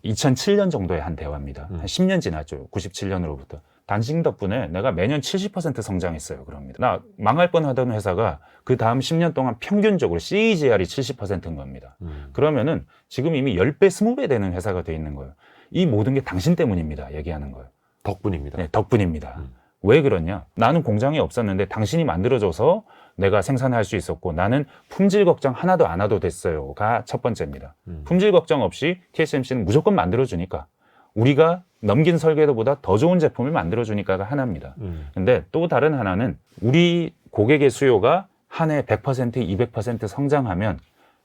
2007년 정도의 한 대화입니다. 한 10년 지났죠. 97년으로부터. 당신 덕분에 내가 매년 70% 성장했어요. 그럽니다. 나 망할 뻔하던 회사가 그 다음 10년 동안 평균적으로 CAGR이 70%인 겁니다. 그러면은 지금 이미 10배, 20배 되는 회사가 돼 있는 거예요. 이 모든 게 당신 때문입니다. 얘기하는 거예요. 덕분입니다. 네, 덕분입니다. 왜 그러냐? 나는 공장이 없었는데 당신이 만들어줘서 내가 생산할 수 있었고 나는 품질 걱정 하나도 안 해도 됐어요가 첫 번째입니다. 품질 걱정 없이 TSMC는 무조건 만들어주니까, 우리가 넘긴 설계도보다 더 좋은 제품을 만들어주니까가 하나입니다. 근데 또 다른 하나는 우리 고객의 수요가 한 해 100%, 200% 성장하면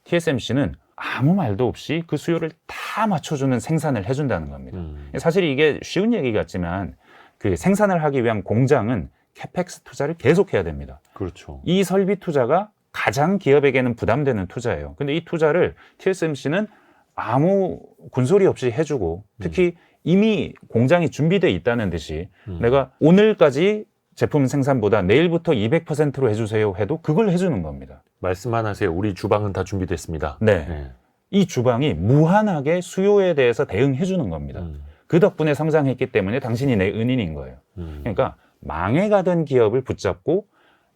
TSMC는 아무 말도 없이 그 수요를 다 맞춰주는 생산을 해준다는 겁니다. 사실 이게 쉬운 얘기 같지만 그 생산을 하기 위한 공장은 캐펙스 투자를 계속해야 됩니다. 그렇죠. 이 설비 투자가 가장 기업에게는 부담되는 투자예요. 근데 이 투자를 TSMC는 아무 군소리 없이 해주고, 특히 이미 공장이 준비되어 있다는 듯이 내가 오늘까지 제품 생산보다 내일부터 200%로 해주세요 해도 그걸 해주는 겁니다. 말씀만 하세요. 우리 주방은 다 준비됐습니다. 네. 이 주방이 무한하게 수요에 대해서 대응해 주는 겁니다. 그 덕분에 성장했기 때문에 당신이 내 은인인 거예요. 그러니까 망해가던 기업을 붙잡고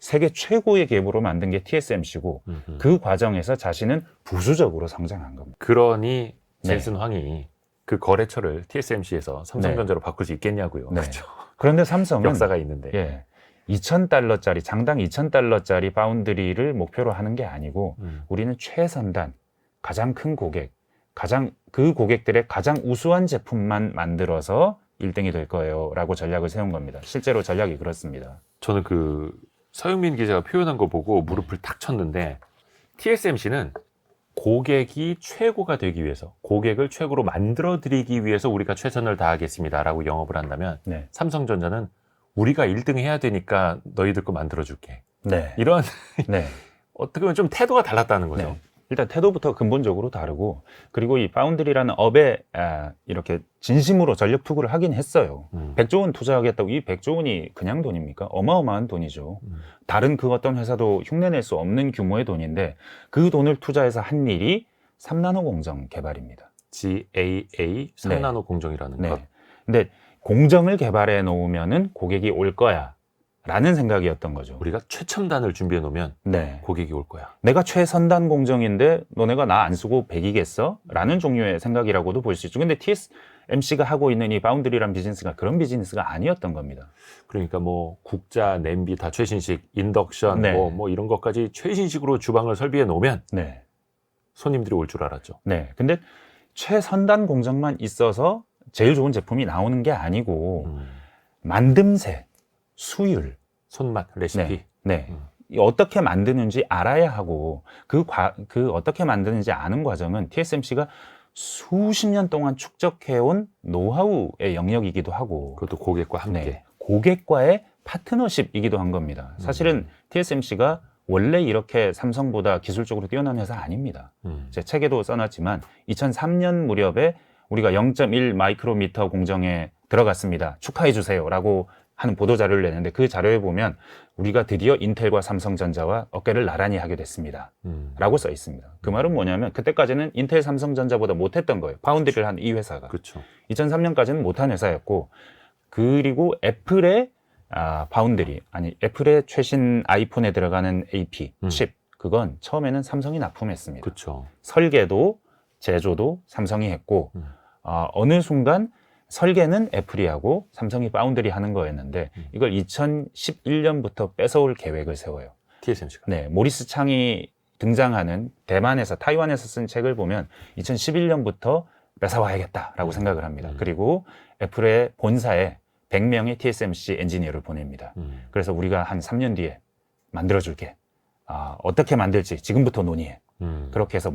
세계 최고의 기업으로 만든 게 TSMC고 그 과정에서 자신은 부수적으로 성장한 겁니다. 그러니 젠슨 황이 그 거래처를 TSMC에서 삼성전자로 바꿀 수 있겠냐고요. 네. 그렇죠. 그런데 삼성은 역사가 있는데. $2,000짜리, 장당 $2,000짜리 파운드리를 목표로 하는 게 아니고 우리는 최선단, 가장 큰 고객, 그 고객들의 가장 우수한 제품만 만들어서 1등이 될 거예요 라고 전략을 세운 겁니다. 실제로 전략이 그렇습니다. 저는 그 서영민 기자가 표현한 거 보고 무릎을 탁 쳤는데, TSMC는 고객이 최고가 되기 위해서, 고객을 최고로 만들어 드리기 위해서 우리가 최선을 다하겠습니다 라고 영업을 한다면, 삼성전자는 우리가 1등 해야 되니까 너희들 거 만들어 줄게. 이런 어떻게 보면 좀 태도가 달랐다는 거죠. 일단 태도부터 근본적으로 다르고, 그리고 이 파운드리라는 업에 이렇게 진심으로 전력 투구를 하긴 했어요. 100조 원 투자하겠다고, 이 100조 원이 그냥 돈입니까? 어마어마한 돈이죠. 다른 그 어떤 회사도 흉내낼 수 없는 규모의 돈인데, 그 돈을 투자해서 한 일이 3나노 공정 개발입니다. GAA 3나노 공정이라는 것. 네. 근데 공정을 개발해 놓으면은 고객이 올 거야 라는 생각이었던 거죠. 우리가 최첨단을 준비해 놓으면 네. 고객이 올 거야. 내가 최선단 공정인데 너네가 나 안 쓰고 100이겠어? 라는 종류의 생각이라고도 볼 수 있죠. 근데 TSMC가 하고 있는 이 바운드리란 비즈니스가 그런 비즈니스가 아니었던 겁니다. 그러니까 뭐 국자, 냄비 다 최신식, 인덕션 네. 뭐 이런 것까지 최신식으로 주방을 설비해 놓으면 네. 손님들이 올 줄 알았죠. 네. 근데 최선단 공정만 있어서 제일 좋은 제품이 나오는 게 아니고 만듦새, 수율, 손맛, 레시피. 네. 이 어떻게 만드는지 알아야 하고 그 어떻게 만드는지 아는 과정은 TSMC가 수십 년 동안 축적해온 노하우의 영역이기도 하고, 그것도 고객과 함께. 네, 고객과의 파트너십이기도 한 겁니다. 사실은 TSMC가 원래 이렇게 삼성보다 기술적으로 뛰어난 회사 아닙니다. 제 책에도 써놨지만 2003년 무렵에 우리가 0.1 마이크로미터 공정에 들어갔습니다. 축하해 주세요라고 하는 보도자료를 내는데, 그 자료에 보면 우리가 드디어 인텔과 삼성전자와 어깨를 나란히 하게 됐습니다 라고 써 있습니다. 그 말은 뭐냐면 그때까지는 인텔, 삼성전자보다 못했던 거예요. 파운드리를 한 이 회사가. 그렇죠. 2003년까지는 못한 회사였고, 그리고 애플의 애플의 최신 아이폰에 들어가는 AP 칩, 그건 처음에는 삼성이 납품했습니다. 그렇죠. 설계도, 제조도 삼성이 했고, 어느 순간 설계는 애플이 하고 삼성이 파운드리 하는 거였는데, 이걸 2011년부터 뺏어올 계획을 세워요. TSMC가. 네, 모리스 창이 등장하는 대만에서, 타이완에서 쓴 책을 보면 2011년부터 뺏어와야겠다라고 생각을 합니다. 그리고 애플의 본사에 100명의 TSMC 엔지니어를 보냅니다. 그래서 우리가 한 3년 뒤에 만들어줄게. 어떻게 만들지 지금부터 논의해. 그렇게 해서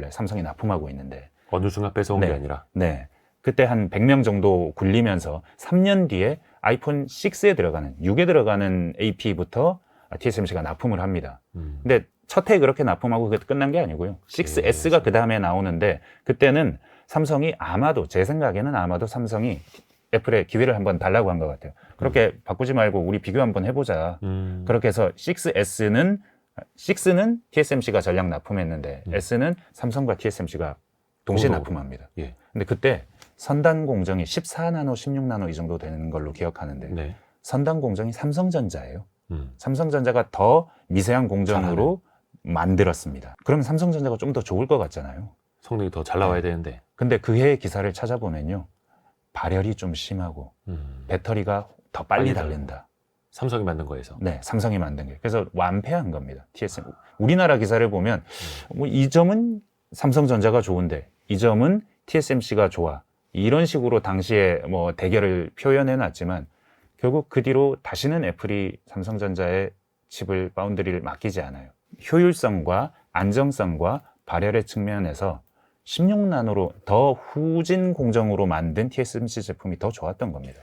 삼성이 납품하고 있는데, 어느 순간 뺏어온 게 아니라. 네. 그때 한 100명 정도 굴리면서 3년 뒤에 아이폰 6에 들어가는, 6에 들어가는 AP부터 TSMC가 납품을 합니다. 근데 첫 해 그렇게 납품하고 끝난 게 아니고요. 6S가 그 다음에 나오는데, 그때는 삼성이 제 생각에는 삼성이 애플에 기회를 한번 달라고 한 것 같아요. 그렇게 바꾸지 말고 우리 비교 한번 해보자. 그렇게 해서 6는 TSMC가 전량 납품했는데, S는 삼성과 TSMC가 동시에 납품합니다. 예. 근데 그때 선단 공정이 14나노, 16나노 이 정도 되는 걸로 기억하는데, 네. 선단 공정이 삼성전자예요. 삼성전자가 더 미세한 공정으로 만들었습니다. 그럼 삼성전자가 좀 더 좋을 것 같잖아요. 성능이 더 잘 나와야 되는데. 근데 그 해의 기사를 찾아보면요, 발열이 좀 심하고 배터리가 더 빨리 닳는다. 삼성이 만든 거에서. 네, 삼성이 만든 게. 그래서 완패한 겁니다. TSM. 우리나라 기사를 보면 이 점은 삼성전자가 좋은데 이 점은 TSMC가 좋아. 이런 식으로 당시에 대결을 표현해 놨지만, 결국 그 뒤로 다시는 애플이 삼성전자의 칩을, 바운드리를 맡기지 않아요. 효율성과 안정성과 발열의 측면에서 16나노로 더 후진 공정으로 만든 TSMC 제품이 더 좋았던 겁니다.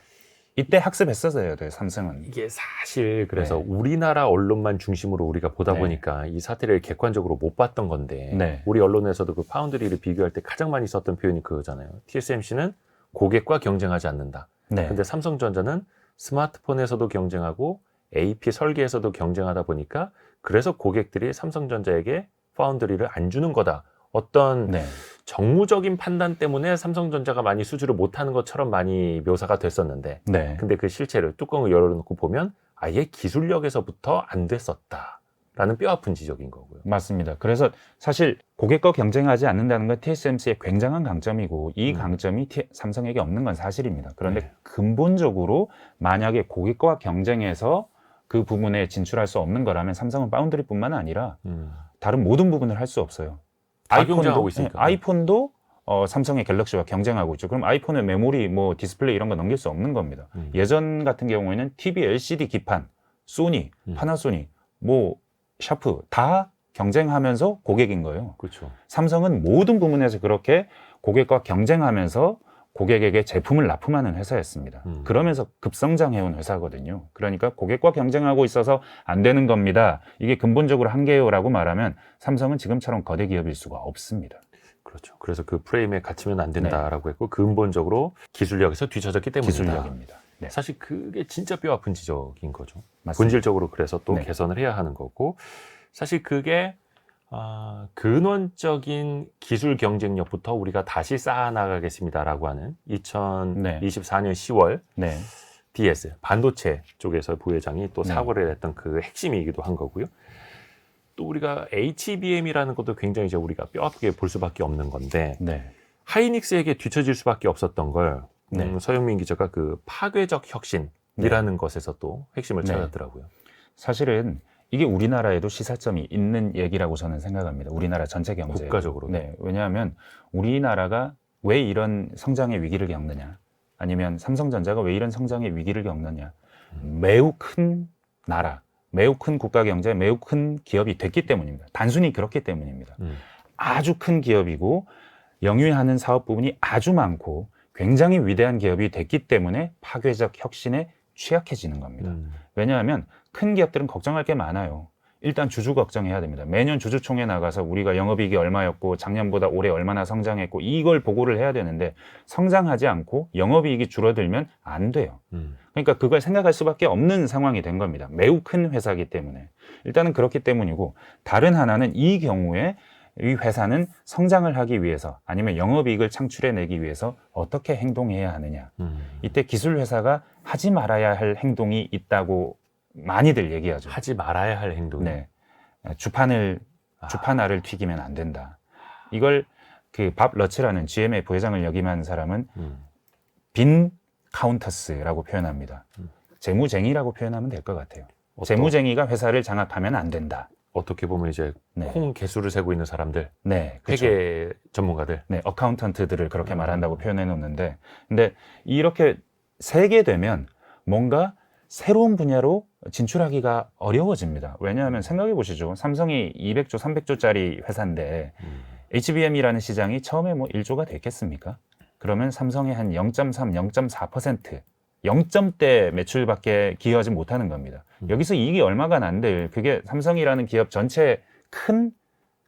이때 학습했었어야 돼요, 삼성은. 이게 사실 그래서 우리나라 언론만 중심으로 우리가 보다 보니까 이 사태를 객관적으로 못 봤던 건데, 우리 언론에서도 그 파운드리를 비교할 때 가장 많이 썼던 표현이 그거잖아요. TSMC는 고객과 경쟁하지 않는다. 근데 삼성전자는 스마트폰에서도 경쟁하고 AP 설계에서도 경쟁하다 보니까, 그래서 고객들이 삼성전자에게 파운드리를 안 주는 거다. 어떤 정무적인 판단 때문에 삼성전자가 많이 수주를 못하는 것처럼 많이 묘사가 됐었는데, 근데 그 실체를 뚜껑을 열어놓고 보면 아예 기술력에서부터 안 됐었다라는 뼈아픈 지적인 거고요. 맞습니다. 그래서 사실 고객과 경쟁하지 않는다는 건 TSMC의 굉장한 강점이고, 이 강점이 삼성에게 없는 건 사실입니다. 그런데 근본적으로 만약에 고객과 경쟁해서 그 부분에 진출할 수 없는 거라면 삼성은 파운드리뿐만 아니라 다른 모든 부분을 할 수 없어요. 경쟁하고 있으니까. 아이폰도 삼성의 갤럭시와 경쟁하고 있죠. 그럼 아이폰의 메모리, 디스플레이 이런 거 넘길 수 없는 겁니다. 예전 같은 경우에는 TV, LCD 기판, 소니, 파나소닉, 샤프 다 경쟁하면서 고객인 거예요. 그렇죠. 삼성은 모든 부분에서 그렇게 고객과 경쟁하면서 고객에게 제품을 납품하는 회사였습니다. 그러면서 급성장해온 회사거든요. 그러니까 고객과 경쟁하고 있어서 안 되는 겁니다. 이게 근본적으로 한계요라고 말하면 삼성은 지금처럼 거대 기업일 수가 없습니다. 그렇죠. 그래서 그 프레임에 갇히면 안 된다라고 했고 근본적으로 기술력에서 뒤처졌기 때문이다. 기술력입니다. 네. 사실 그게 진짜 뼈 아픈 지적인 거죠. 맞습니다. 본질적으로 그래서 또 네. 개선을 해야 하는 거고 사실 그게 근원적인 기술 경쟁력부터 우리가 다시 쌓아나가겠습니다라고 하는 2024년 10월 네. DS 반도체 쪽에서 부회장이 또 네. 사과를 했던 그 핵심이기도 한 거고요. 또 우리가 HBM이라는 것도 굉장히 이제 우리가 뼈아프게 볼 수밖에 없는 건데 네. 하이닉스에게 뒤처질 수밖에 없었던 걸 네. 서영민 기자가 그 파괴적 혁신이라는 것에서 또 핵심을 네. 찾았더라고요. 사실은 이게 우리나라에도 시사점이 있는 얘기라고 저는 생각합니다. 우리나라 전체 경제. 국가적으로. 네. 왜냐하면 우리나라가 왜 이런 성장의 위기를 겪느냐, 아니면 삼성전자가 왜 이런 성장의 위기를 겪느냐, 매우 큰 나라, 매우 큰 국가 경제, 매우 큰 기업이 됐기 때문입니다. 단순히 그렇기 때문입니다. 아주 큰 기업이고 영위하는 사업 부분이 아주 많고 굉장히 위대한 기업이 됐기 때문에 파괴적 혁신에 취약해지는 겁니다. 왜냐하면 큰 기업들은 걱정할 게 많아요. 일단 주주 걱정해야 됩니다. 매년 주주총회 나가서 우리가 영업이익이 얼마였고 작년보다 올해 얼마나 성장했고 이걸 보고를 해야 되는데 성장하지 않고 영업이익이 줄어들면 안 돼요. 그러니까 그걸 생각할 수밖에 없는 상황이 된 겁니다. 매우 큰 회사이기 때문에. 일단은 그렇기 때문이고 다른 하나는 이 경우에 이 회사는 성장을 하기 위해서 아니면 영업이익을 창출해내기 위해서 어떻게 행동해야 하느냐. 이때 기술회사가 하지 말아야 할 행동이 있다고 많이들 얘기하죠. 하지 말아야 할 행동. 네. 주판알을 튀기면 안 된다. 이걸 그 밥 러츠라는 GM의 부회장을 역임한 사람은 빈 카운터스라고 표현합니다. 재무쟁이라고 표현하면 될 것 같아요. 재무쟁이가 회사를 장악하면 안 된다. 어떻게 보면 이제 네. 콩 개수를 세고 있는 사람들, 네, 그렇죠. 회계 전문가들. 네, 어카운턴트들을 그렇게 말한다고 표현해 놓는데, 근데 이렇게 세게 되면 뭔가 새로운 분야로 진출하기가 어려워집니다. 왜냐하면 생각해 보시죠. 삼성이 200조, 300조짜리 회사인데 HBM이라는 시장이 처음에 뭐 1조가 됐겠습니까? 그러면 삼성의 한 0.3, 0.4%, 0점대 매출밖에 기여하지 못하는 겁니다. 여기서 이익이 얼마가 난들 그게 삼성이라는 기업 전체에 큰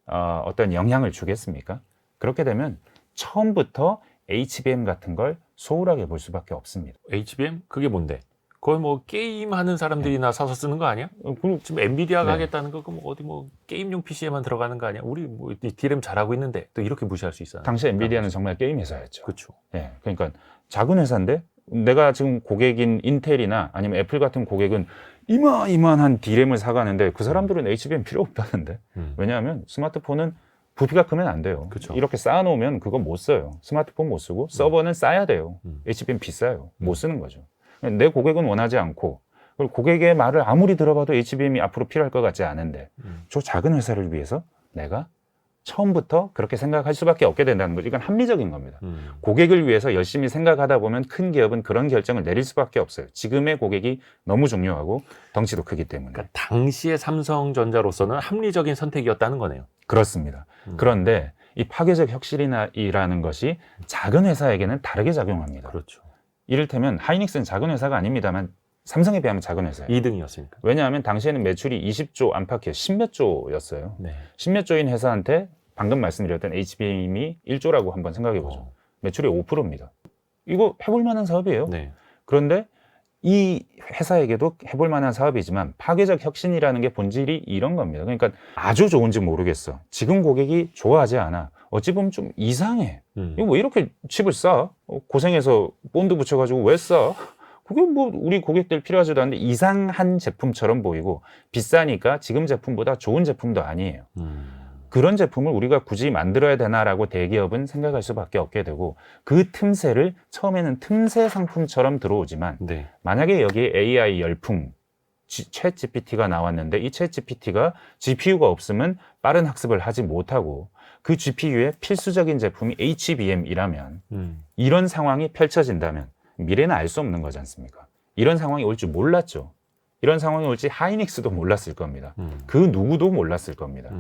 어떤 영향을 주겠습니까? 그렇게 되면 처음부터 HBM 같은 걸 소홀하게 볼 수밖에 없습니다. HBM? 그게 뭔데? 거의 뭐 게임 하는 사람들이나 사서 쓰는 거 아니야? 지금 엔비디아가 하겠다는 거 그럼 어디 뭐 게임용 PC에만 들어가는 거 아니야? 우리 뭐 DRAM 잘하고 있는데 또 이렇게 무시할 수 있어요. 당시 엔비디아는 정말 게임 회사였죠. 그렇죠. 예, 그러니까 작은 회사인데 내가 지금 고객인 인텔이나 아니면 애플 같은 고객은 이만한 DRAM을 사가는데 그 사람들은 HBM 필요 없다는데. 왜냐하면 스마트폰은 부피가 크면 안 돼요. 그쵸. 이렇게 쌓아놓으면 그거 못 써요. 스마트폰 못 쓰고 서버는 싸야 돼요. HBM 비싸요. 못 쓰는 거죠. 내 고객은 원하지 않고 그리고 고객의 말을 아무리 들어봐도 HBM이 앞으로 필요할 것 같지 않은데 저 작은 회사를 위해서 내가 처음부터 그렇게 생각할 수밖에 없게 된다는 거죠. 이건 합리적인 겁니다. 고객을 위해서 열심히 생각하다 보면 큰 기업은 그런 결정을 내릴 수밖에 없어요. 지금의 고객이 너무 중요하고 덩치도 크기 때문에. 그러니까 당시의 삼성전자로서는 합리적인 선택이었다는 거네요. 그렇습니다. 그런데 이 파괴적 혁신이라는 것이 작은 회사에게는 다르게 작용합니다. 그렇죠. 이를테면 하이닉스는 작은 회사가 아닙니다만 삼성에 비하면 작은 회사예요. 2등이었으니까. 왜냐하면 당시에는 매출이 20조 안팎이에요. 10몇 조였어요. 네. 10몇 조인 회사한테 방금 말씀드렸던 HBM이 1조라고 한번 생각해 보죠. 매출이 5%입니다. 이거 해볼 만한 사업이에요. 네. 그런데 이 회사에게도 해볼 만한 사업이지만 파괴적 혁신이라는 게 본질이 이런 겁니다. 그러니까 아주 좋은지 모르겠어. 지금 고객이 좋아하지 않아. 어찌 보면 좀 이상해. 이거 뭐 이렇게 칩을 싸? 고생해서 본드 붙여가지고 왜 싸? 그게 뭐 우리 고객들 필요하지도 않은데 이상한 제품처럼 보이고 비싸니까 지금 제품보다 좋은 제품도 아니에요. 그런 제품을 우리가 굳이 만들어야 되나라고 대기업은 생각할 수밖에 없게 되고 그 틈새를 처음에는 틈새 상품처럼 들어오지만 네. 만약에 여기에 AI 열풍 챗 GPT가 나왔는데 이 챗 GPT가 GPU가 없으면 빠른 학습을 하지 못하고 그 GPU의 필수적인 제품이 HBM이라면 이런 상황이 펼쳐진다면 미래는 알 수 없는 거지 않습니까? 이런 상황이 올 줄 몰랐죠. 이런 상황이 올지 하이닉스도 몰랐을 겁니다. 그 누구도 몰랐을 겁니다.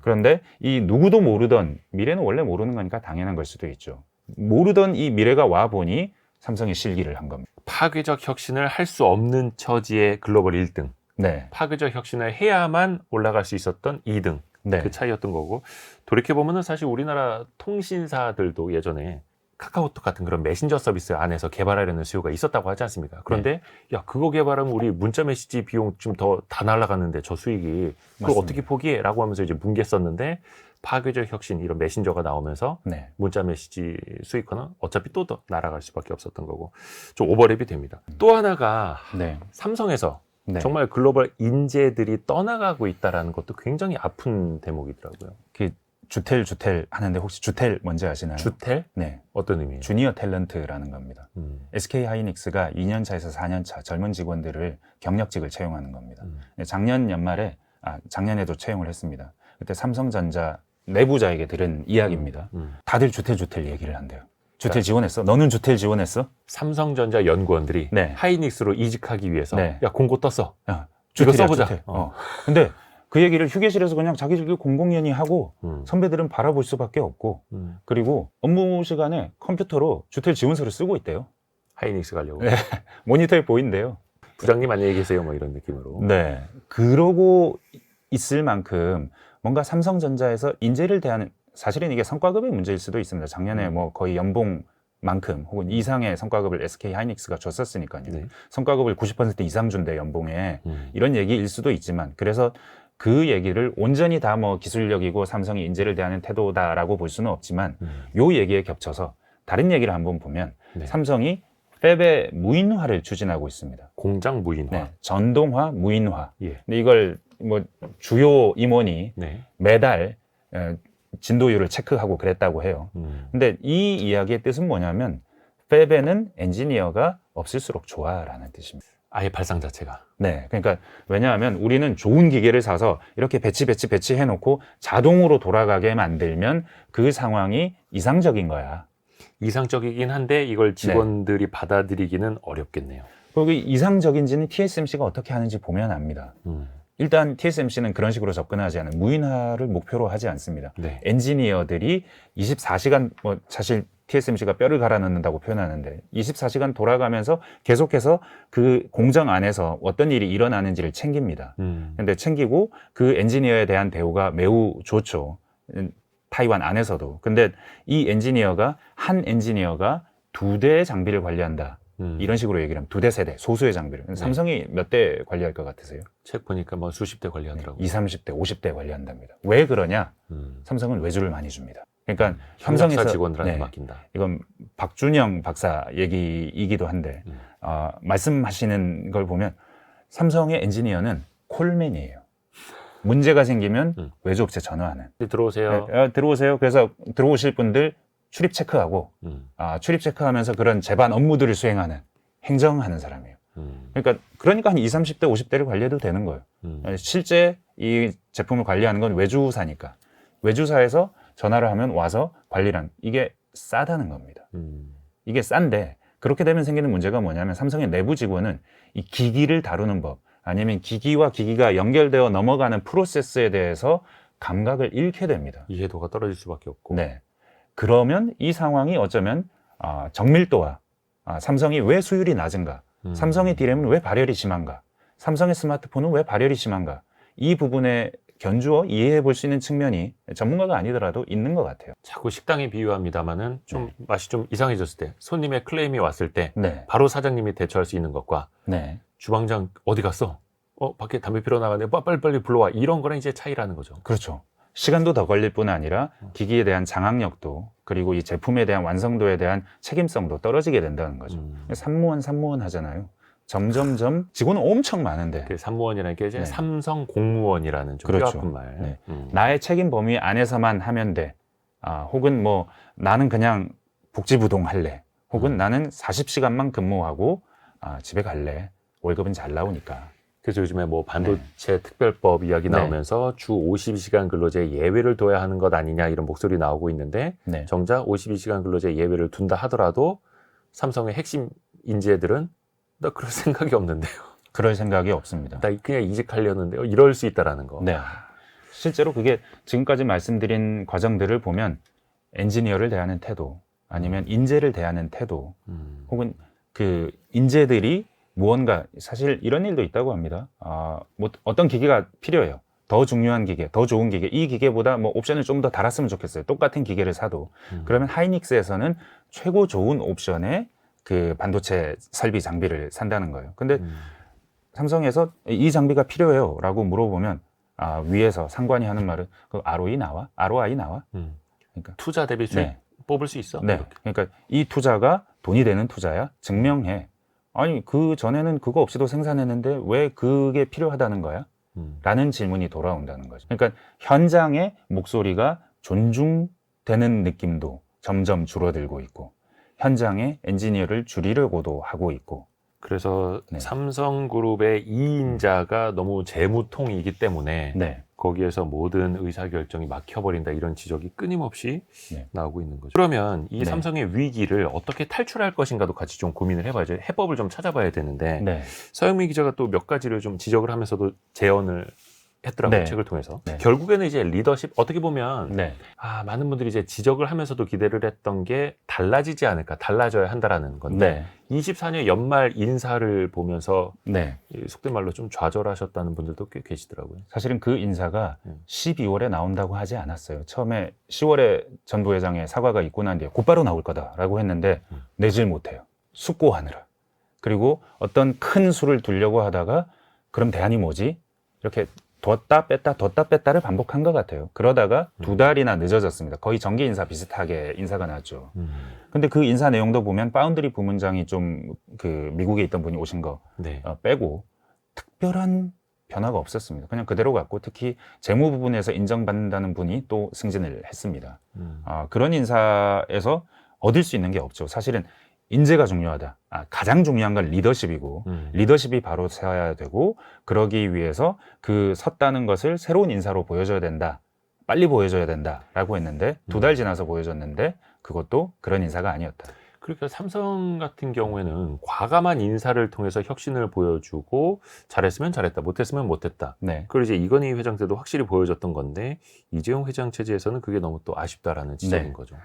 그런데 이 누구도 모르던 미래는 원래 모르는 거니까 당연한 걸 수도 있죠. 모르던 이 미래가 와 보니 삼성이 실기를 한 겁니다. 파괴적 혁신을 할 수 없는 처지의 글로벌 1등. 네. 파괴적 혁신을 해야만 올라갈 수 있었던 2등. 네. 그 차이였던 거고, 돌이켜보면은 사실 우리나라 통신사들도 예전에 카카오톡 같은 그런 메신저 서비스 안에서 개발하려는 수요가 있었다고 하지 않습니까? 그런데 야, 그거 개발하면 우리 문자 메시지 비용 좀 더 다 날아갔는데 저 수익이 그걸 맞습니다. 어떻게 포기해? 라고 하면서 이제 뭉갰었는데, 파괴적 혁신 이런 메신저가 나오면서 네. 문자 메시지 수익화는 어차피 또 더 날아갈 수밖에 없었던 거고, 좀 오버랩이 됩니다. 또 하나가 네. 삼성에서 네. 정말 글로벌 인재들이 떠나가고 있다라는 것도 굉장히 아픈 대목이더라고요. 그 주텔 하는데 혹시 주텔 뭔지 아시나요? 주텔? 네. 어떤 의미예요? 주니어 탤런트라는 겁니다. SK 하이닉스가 2년차에서 4년차 젊은 직원들을 경력직을 채용하는 겁니다. 작년 연말에 작년에도 채용을 했습니다. 그때 삼성전자 내부자에게 들은 이야기입니다. 다들 주텔 얘기를 한대요. 주텔 지원했어? 너는 주텔 지원했어? 삼성전자 연구원들이 네. 하이닉스로 이직하기 위해서 네. 야, 공고 떴어. 야, 이거 주텔이야, 써보자. 주텔. 근데 그 얘기를 휴게실에서 그냥 자기들끼리 공공연히 하고 선배들은 바라볼 수밖에 없고 그리고 업무 시간에 컴퓨터로 주텔 지원서를 쓰고 있대요. 하이닉스 가려고. 네. 모니터에 보인대요. 부장님 안녕히 계세요. 뭐 이런 느낌으로. 네. 그러고 있을 만큼 뭔가 삼성전자에서 인재를 대하는, 사실은 이게 성과급의 문제일 수도 있습니다. 작년에 뭐 거의 연봉만큼 혹은 이상의 성과급을 SK 하이닉스가 줬었으니까요. 네. 성과급을 90% 이상 준대 연봉에. 이런 얘기일 수도 있지만, 그래서 그 얘기를 온전히 다 뭐 기술력이고 삼성이 인재를 대하는 태도다라고 볼 수는 없지만 요 얘기에 겹쳐서 다른 얘기를 한번 보면 네. 삼성이 팹의 무인화를 추진하고 있습니다. 공장 무인화. 네, 전동화, 무인화. 예. 근데 이걸 뭐 주요 임원이 네. 매달 진도율을 체크하고 그랬다고 해요. 근데 이 이야기의 뜻은 뭐냐면 팹에는 엔지니어가 없을수록 좋아라는 뜻입니다. 아예 발상 자체가. 네, 그러니까 왜냐하면 우리는 좋은 기계를 사서 이렇게 배치해놓고 자동으로 돌아가게 만들면 그 상황이 이상적인 거야. 이상적이긴 한데 이걸 직원들이 받아들이기는 어렵겠네요. 거기 이상적인지는 TSMC가 어떻게 하는지 보면 압니다. 일단 TSMC는 그런 식으로 접근하지 않은, 무인화를 목표로 하지 않습니다. 네. 엔지니어들이 24시간, 뭐 사실 TSMC가 뼈를 갈아 넣는다고 표현하는데 24시간 돌아가면서 계속해서 그 공정 안에서 어떤 일이 일어나는지를 챙깁니다. 근데 챙기고 그 엔지니어에 대한 대우가 매우 좋죠. 타이완 안에서도. 근데 이 한 엔지니어가 2대의 장비를 관리한다. 이런 식으로 얘기를 하면 2대 세대, 소수의 장비를. 삼성이 몇 대 관리할 것 같으세요? 책 보니까 뭐 수십 대 관리하더라고요. 20, 30대, 50대 관리한답니다. 왜 그러냐? 삼성은 외주를 많이 줍니다. 그러니까 삼성사 삼성에서 직원들한테 맡긴다. 이건 박준영 박사 얘기이기도 한데 말씀하시는 걸 보면 삼성의 엔지니어는 콜맨이에요. 문제가 생기면 외주업체 전화하는. 들어오세요. 네, 들어오세요. 그래서 들어오실 분들 출입 체크하고 출입 체크하면서 그런 제반 업무들을 수행하는, 행정하는 사람이에요. 그러니까 한 20, 30대, 50대를 관리해도 되는 거예요. 실제 이 제품을 관리하는 건 외주사니까. 외주사에서 전화를 하면 와서 관리란, 이게 싸다는 겁니다. 이게 싼데 그렇게 되면 생기는 문제가 뭐냐면 삼성의 내부 직원은 이 기기를 다루는 법, 아니면 기기와 기기가 연결되어 넘어가는 프로세스에 대해서 감각을 잃게 됩니다. 이해도가 떨어질 수밖에 없고. 네. 그러면 이 상황이 어쩌면 정밀도와 삼성이 왜 수율이 낮은가, 삼성의 디램은 왜 발열이 심한가, 삼성의 스마트폰은 왜 발열이 심한가, 이 부분에 견주어 이해해 볼 수 있는 측면이 전문가가 아니더라도 있는 것 같아요. 자꾸 식당에 비유합니다만은 좀 맛이 좀 이상해졌을 때, 손님의 클레임이 왔을 때 네. 바로 사장님이 대처할 수 있는 것과 네. 주방장 어디 갔어? 밖에 담배 피러 나가네. 빨리 불러와. 이런 거는 이제 차이라는 거죠. 그렇죠. 시간도 더 걸릴 뿐 아니라 기기에 대한 장악력도, 그리고 이 제품에 대한 완성도에 대한 책임성도 떨어지게 된다는 거죠. 산무원 하잖아요. 점점점 직원은 엄청 많은데 그 산무원이라는 게 이제 네. 삼성 공무원이라는 좀 그렇죠. 뼈아픈 말. 네. 나의 책임 범위 안에서만 하면 돼. 혹은 뭐 나는 그냥 복지부동 할래. 혹은 나는 40시간만 근무하고 집에 갈래. 월급은 잘 나오니까. 그래서 요즘에 뭐 반도체 특별법 이야기 나오면서 주 52시간 근로제 예외를 둬야 하는 것 아니냐 이런 목소리 나오고 있는데 네. 정작 52시간 근로제 예외를 둔다 하더라도 삼성의 핵심 인재들은 나 그럴 생각이 없는데요. 그럴 생각이 없습니다. 나 그냥 이직하려는데요. 이럴 수 있다라는 거. 네. 실제로 그게 지금까지 말씀드린 과정들을 보면 엔지니어를 대하는 태도, 아니면 인재를 대하는 태도, 혹은 그 인재들이 무언가, 사실 이런 일도 있다고 합니다. 뭐 어떤 기계가 필요해요. 더 중요한 기계, 더 좋은 기계, 이 기계보다 뭐 옵션을 좀 더 달았으면 좋겠어요. 똑같은 기계를 사도. 그러면 하이닉스에서는 최고 좋은 옵션의 그 반도체 설비 장비를 산다는 거예요. 근데 삼성에서 이 장비가 필요해요 라고 물어보면 위에서 상관이 하는 말은 그 ROI 나와? ROI 나와? 그러니까 투자 대비 수익 네. 뽑을 수 있어? 네. 이렇게. 그러니까 이 투자가 돈이 되는 투자야? 증명해. 아니, 그 전에는 그거 없이도 생산했는데 왜 그게 필요하다는 거야? 라는 질문이 돌아온다는 거죠. 그러니까 현장의 목소리가 존중되는 느낌도 점점 줄어들고 있고, 현장의 엔지니어를 줄이려고도 하고 있고. 그래서 네. 삼성그룹의 2인자가 너무 재무통이기 때문에 네. 거기에서 모든 의사결정이 막혀버린다, 이런 지적이 끊임없이 네. 나오고 있는 거죠. 그러면 이 네. 삼성의 위기를 어떻게 탈출할 것인가도 같이 좀 고민을 해봐야죠. 해법을 좀 찾아봐야 되는데 네. 서영민 기자가 또 몇 가지를 좀 지적을 하면서도 제언을 했더라고요. 네. 책을 통해서. 네. 결국에는 이제 리더십, 어떻게 보면 네. 많은 분들이 이제 지적을 하면서도 기대를 했던 게 달라지지 않을까, 달라져야 한다라는 건데 네. 24년 연말 인사를 보면서 네. 속된 말로 좀 좌절하셨다는 분들도 꽤 계시더라고요. 사실은 그 인사가 12월에 나온다고 하지 않았어요. 처음에 10월에 전 부회장의 사과가 있고 난 뒤에 곧바로 나올 거다라고 했는데 내질 못해요. 숙고하느라. 그리고 어떤 큰 수를 두려고 하다가 그럼 대안이 뭐지? 이렇게 뒀다 뺐다를 반복한 것 같아요. 그러다가 2달이나 늦어졌습니다. 거의 정기 인사 비슷하게 인사가 나왔죠. 근데 그 인사 내용도 보면 파운드리 부문장이 좀 그 미국에 있던 분이 오신 거 네. 빼고 특별한 변화가 없었습니다. 그냥 그대로 갔고, 특히 재무 부분에서 인정받는다는 분이 또 승진을 했습니다. 그런 인사에서 얻을 수 있는 게 없죠. 사실은 인재가 중요하다. 가장 중요한 건 리더십이고, 리더십이 바로 서야 되고, 그러기 위해서 그 섰다는 것을 새로운 인사로 보여줘야 된다. 빨리 보여줘야 된다라고 했는데 2달 지나서 보여줬는데 그것도 그런 인사가 아니었다. 그러니까 삼성 같은 경우에는 과감한 인사를 통해서 혁신을 보여주고 잘했으면 잘했다, 못했으면 못했다. 네. 그리고 이제 이건희 회장 때도 확실히 보여줬던 건데 이재용 회장 체제에서는 그게 너무 또 아쉽다라는 지적인 네. 거죠.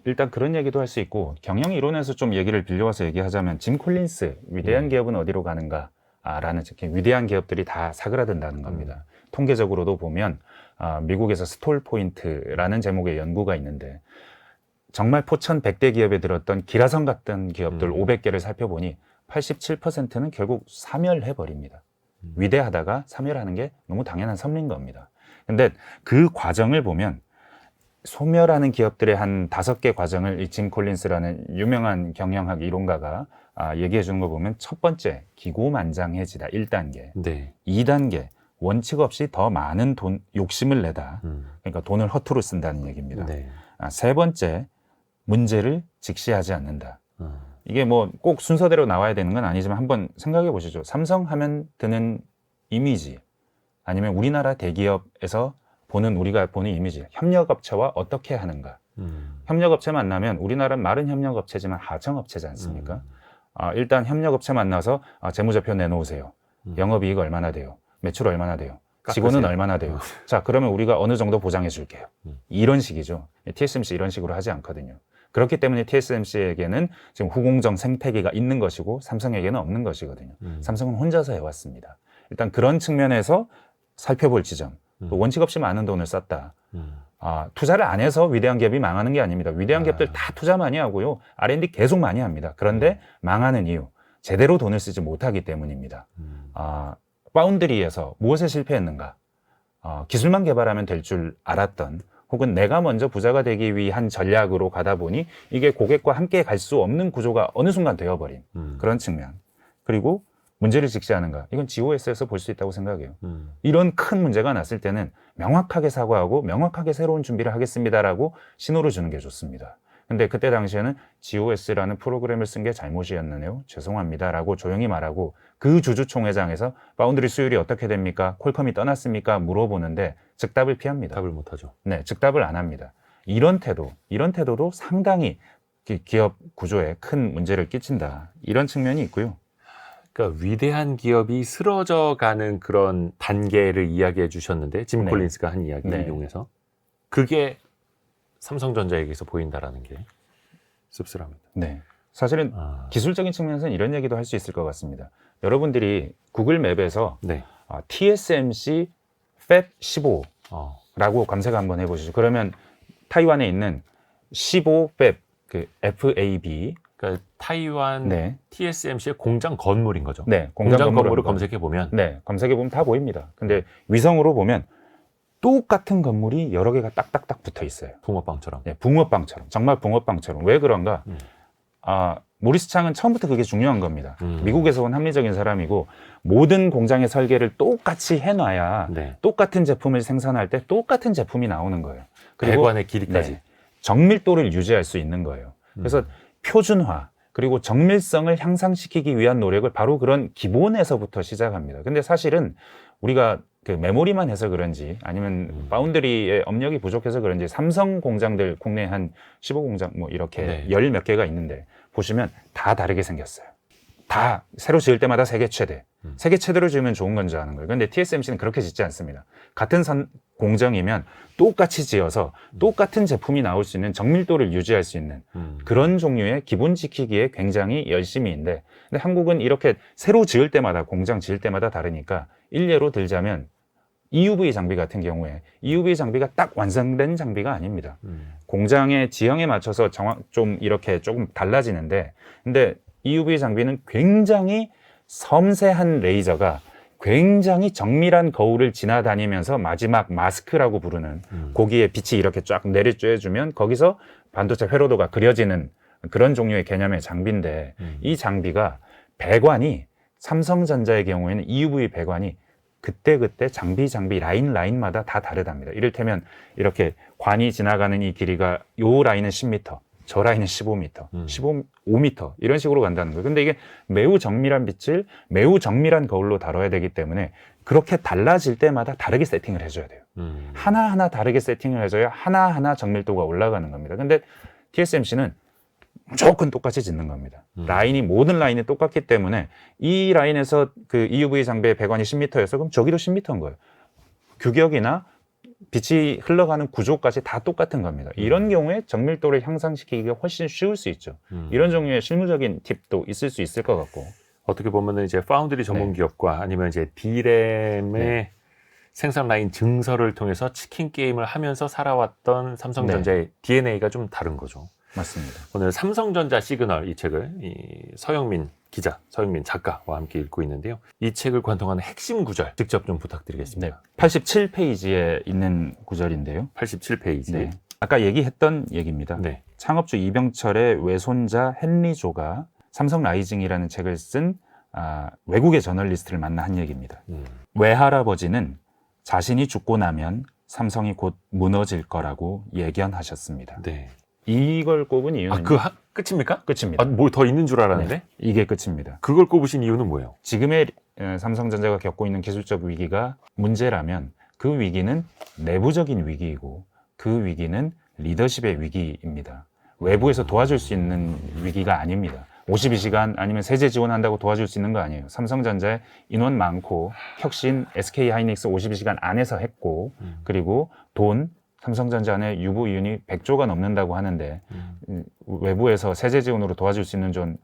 일단 그런 얘기도 할 수 있고, 경영 이론에서 좀 얘기를 빌려와서 얘기하자면 짐 콜린스, 위대한 기업은 어디로 가는가? 라는 위대한 기업들이 다 사그라든다는 겁니다. 통계적으로도 보면 미국에서 스톨 포인트라는 제목의 연구가 있는데, 정말 포천 100대 기업에 들었던 기라성 같은 기업들 500개를 살펴보니 87%는 결국 사멸해버립니다. 위대하다가 사멸하는 게 너무 당연한 섭리인 겁니다. 근데 그 과정을 보면 소멸하는 기업들의 한 5개 과정을 이 짐 콜린스라는 유명한 경영학 이론가가 얘기해 주는 거 보면, 첫 번째, 기고만장해지다 1단계. 네. 2단계, 원칙 없이 더 많은 욕심을 내다. 그러니까 돈을 허투루 쓴다는 얘기입니다. 네. 세 번째, 문제를 직시하지 않는다. 이게 뭐 꼭 순서대로 나와야 되는 건 아니지만 한번 생각해 보시죠. 삼성 하면 드는 이미지, 아니면 우리나라 대기업에서 우리가 보는 이미지, 협력업체와 어떻게 하는가. 협력업체 만나면, 우리나라는 말은 협력업체지만 하청업체지 않습니까? 일단 협력업체 만나서 재무제표 내놓으세요. 영업이익 얼마나 돼요? 매출 얼마나 돼요? 직원은 깎으세요. 얼마나 돼요? 자, 그러면 우리가 어느 정도 보장해 줄게요. 이런 식이죠. TSMC 이런 식으로 하지 않거든요. 그렇기 때문에 TSMC에게는 지금 후공정 생태계가 있는 것이고 삼성에게는 없는 것이거든요. 삼성은 혼자서 해왔습니다. 일단 그런 측면에서 살펴볼 지점. 또 원칙 없이 많은 돈을 썼다. 투자를 안 해서 위대한 기업이 망하는 게 아닙니다. 위대한 기업들 다 투자 많이 하고요. R&D 계속 많이 합니다. 그런데 망하는 이유, 제대로 돈을 쓰지 못하기 때문입니다. 파운드리에서 무엇에 실패했는가? 기술만 개발하면 될 줄 알았던, 혹은 내가 먼저 부자가 되기 위한 전략으로 가다 보니 이게 고객과 함께 갈 수 없는 구조가 어느 순간 되어버린 그런 측면. 그리고 문제를 직시하는가? 이건 GOS에서 볼 수 있다고 생각해요. 이런 큰 문제가 났을 때는 명확하게 사과하고 명확하게 새로운 준비를 하겠습니다라고 신호를 주는 게 좋습니다. 근데 그때 당시에는 GOS라는 프로그램을 쓴 게 잘못이었네요. 죄송합니다라고 조용히 말하고, 그 주주총회장에서 파운드리 수율이 어떻게 됩니까? 퀄컴이 떠났습니까? 물어보는데 즉답을 피합니다. 답을 못하죠. 네, 즉답을 안 합니다. 이런 태도도 상당히 기업 구조에 큰 문제를 끼친다. 이런 측면이 있고요. 그러니까 위대한 기업이 쓰러져가는 그런 단계를 이야기해 주셨는데, 짐 네. 콜린스가 한 이야기를 네. 이용해서 그게 삼성전자에게서 보인다라는 게. 씁쓸합니다. 네. 사실은 기술적인 측면에서는 이런 얘기도 할 수 있을 것 같습니다. 여러분들이 구글 맵에서 네. TSMC Fab 15라고 검색 한번 해보시죠. 그러면 타이완에 있는 15 Fab, 그 FAB, 그러니까 타이완 네. TSMC의 공장 건물인 거죠. 네, 공장 건물을 한번, 검색해 보면 네, 검색해 보면 다 보입니다. 근데 위성으로 보면 똑같은 건물이 여러 개가 딱딱딱 붙어 있어요. 붕어빵처럼. 네, 붕어빵처럼, 정말 붕어빵처럼. 왜 그런가? 모리스 창은 처음부터 그게 중요한 겁니다. 미국에서 온 합리적인 사람이고 모든 공장의 설계를 똑같이 해놔야 네. 똑같은 제품을 생산할 때 똑같은 제품이 나오는 거예요. 그리고 배관의 길이까지. 네, 정밀도를 유지할 수 있는 거예요. 그래서 표준화 그리고 정밀성을 향상시키기 위한 노력을 바로 그런 기본에서부터 시작합니다. 근데 사실은 우리가 그 메모리만 해서 그런지 아니면 파운드리의 업력이 부족해서 그런지 삼성 공장들 국내 한 15공장 뭐 이렇게 네. 열 몇 개가 있는데 보시면 다 다르게 생겼어요. 다 새로 지을 때마다 세계 최대. 세계 최대로 지으면 좋은 건 줄 아는 거예요. 근데 TSMC는 그렇게 짓지 않습니다. 같은 공정이면 똑같이 지어서 똑같은 제품이 나올 수 있는 정밀도를 유지할 수 있는 그런 종류의 기본 지키기에 굉장히 열심히인데, 근데 한국은 이렇게 새로 지을 때마다 공장 지을 때마다 다르니까 일례로 들자면 EUV 장비 같은 경우에 EUV 장비가 딱 완성된 장비가 아닙니다. 공장의 지형에 맞춰서 좀 이렇게 조금 달라지는데, 근데 EUV 장비는 굉장히 섬세한 레이저가 굉장히 정밀한 거울을 지나다니면서 마지막 마스크라고 부르는 거기에 빛이 이렇게 쫙 내리쬐주면 거기서 반도체 회로도가 그려지는 그런 종류의 개념의 장비인데, 이 장비가 배관이 삼성전자의 경우에는 EUV 배관이 그때 장비 라인마다 다 다르답니다. 이를테면 이렇게 관이 지나가는 이 길이가 요 라인은 10m, 저 라인은 15m, 5m 이런 식으로 간다는 거예요. 근데 이게 매우 정밀한 빛을 매우 정밀한 거울로 다뤄야 되기 때문에 그렇게 달라질 때마다 다르게 세팅을 해줘야 돼요. 하나하나 다르게 세팅을 해줘야 하나하나 정밀도가 올라가는 겁니다. 근데 TSMC는 무조건 똑같이 짓는 겁니다. 모든 라인이 똑같기 때문에 이 라인에서 그 EUV 장비의 배관이 10m였어. 그럼 저기도 10m인 거예요. 규격이나 빛이 흘러가는 구조까지 다 똑같은 겁니다. 이런 경우에 정밀도를 향상시키기가 훨씬 쉬울 수 있죠. 이런 종류의 실무적인 팁도 있을 수 있을 것 같고. 어떻게 보면은 이제 파운드리 전문 기업과 아니면 이제 D램의 생산 라인 증설을 통해서 치킨 게임을 하면서 살아왔던 삼성전자의 DNA가 좀 다른 거죠. 맞습니다. 오늘 삼성전자 시그널 이 책을 서영민 기자, 서영민 작가와 함께 읽고 있는데요. 이 책을 관통하는 핵심 구절 직접 좀 부탁드리겠습니다. 87페이지에 있는 구절인데요. 87페이지. 네. 아까 얘기했던 얘기입니다. 네. 창업주 이병철의 외손자 헨리 조가 삼성 라이징이라는 책을 쓴 외국의 저널리스트를 만나 한 얘기입니다. 외할아버지는 자신이 죽고 나면 삼성이 곧 무너질 거라고 예견하셨습니다. 네. 이걸 꼽은 이유는 끝입니까? 끝입니다. 뭐 더 있는 줄 알았는데? 네, 이게 끝입니다. 그걸 꼽으신 이유는 뭐예요? 지금의 삼성전자가 겪고 있는 기술적 위기가 문제라면 그 위기는 내부적인 위기이고 그 위기는 리더십의 위기입니다. 외부에서 도와줄 수 있는 위기가 아닙니다. 52시간 아니면 세제 지원한다고 도와줄 수 있는 거 아니에요. 삼성전자에 인원 많고 혁신, SK하이닉스 52시간 안에서 했고 그리고 삼성전자 안에 유부윤이 100조가 넘는다고 하는데 외부에서 세제 지원으로 도와줄 수 있는 돈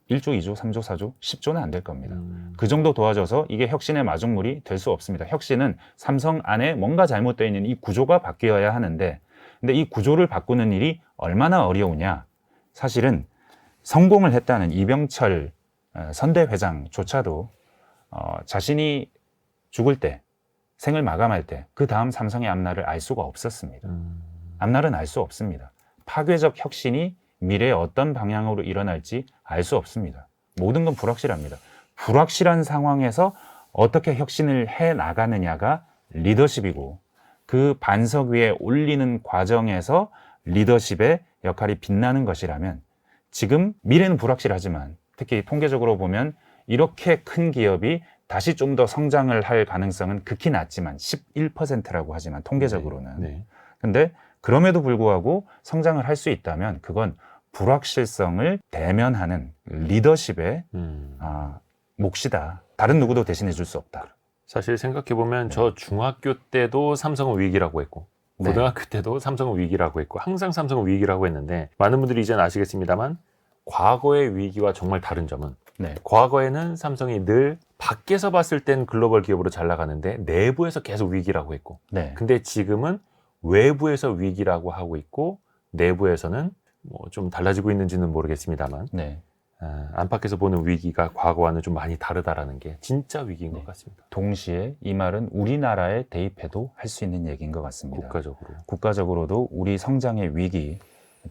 1조, 2조, 3조, 4조, 10조는 안 될 겁니다. 그 정도 도와줘서 이게 혁신의 마중물이 될 수 없습니다. 혁신은 삼성 안에 뭔가 잘못되어 있는 이 구조가 바뀌어야 하는데, 근데 이 구조를 바꾸는 일이 얼마나 어려우냐. 사실은 성공을 했다는 이병철 선대 회장조차도 자신이 죽을 때, 생을 마감할 때 그 다음 삼성의 앞날을 알 수가 없었습니다. 앞날은 알 수 없습니다. 파괴적 혁신이 미래에 어떤 방향으로 일어날지 알 수 없습니다. 모든 건 불확실합니다. 불확실한 상황에서 어떻게 혁신을 해 나가느냐가 리더십이고, 그 반석 위에 올리는 과정에서 리더십의 역할이 빛나는 것이라면, 지금 미래는 불확실하지만 특히 통계적으로 보면 이렇게 큰 기업이 다시 좀 더 성장을 할 가능성은 극히 낮지만 11%라고 하지만 통계적으로는. 근데 그럼에도 불구하고 성장을 할 수 있다면 그건 불확실성을 대면하는 리더십의 몫이다. 다른 누구도 대신해 줄 수 없다. 사실 생각해보면 저 중학교 때도 삼성은 위기라고 했고 네. 고등학교 때도 삼성은 위기라고 했고 항상 삼성은 위기라고 했는데 많은 분들이 이제는 아시겠습니다만 과거의 위기와 정말 다른 점은 네. 과거에는 삼성이 늘 밖에서 봤을 땐 글로벌 기업으로 잘 나가는데 내부에서 계속 위기라고 했고 네. 근데 지금은 외부에서 위기라고 하고 있고 내부에서는 뭐 좀 달라지고 있는지는 모르겠습니다만 네. 안팎에서 보는 위기가 과거와는 좀 많이 다르다라는 게 진짜 위기인 것 같습니다. 동시에 이 말은 우리나라에 대입해도 할 수 있는 얘기인 것 같습니다. 국가적으로. 국가적으로도 우리 성장의 위기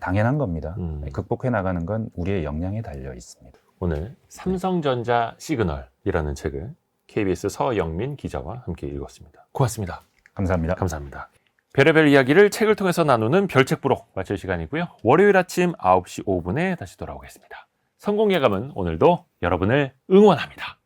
당연한 겁니다. 음. 극복해 나가는 건 우리의 역량에 달려 있습니다. 오늘 삼성전자 시그널이라는 책을 KBS 서영민 기자와 함께 읽었습니다. 고맙습니다. 감사합니다. 감사합니다. 별의별 이야기를 책을 통해서 나누는 별책부록 마칠 시간이고요. 월요일 아침 9시 5분에 다시 돌아오겠습니다. 성공 예감은 오늘도 여러분을 응원합니다.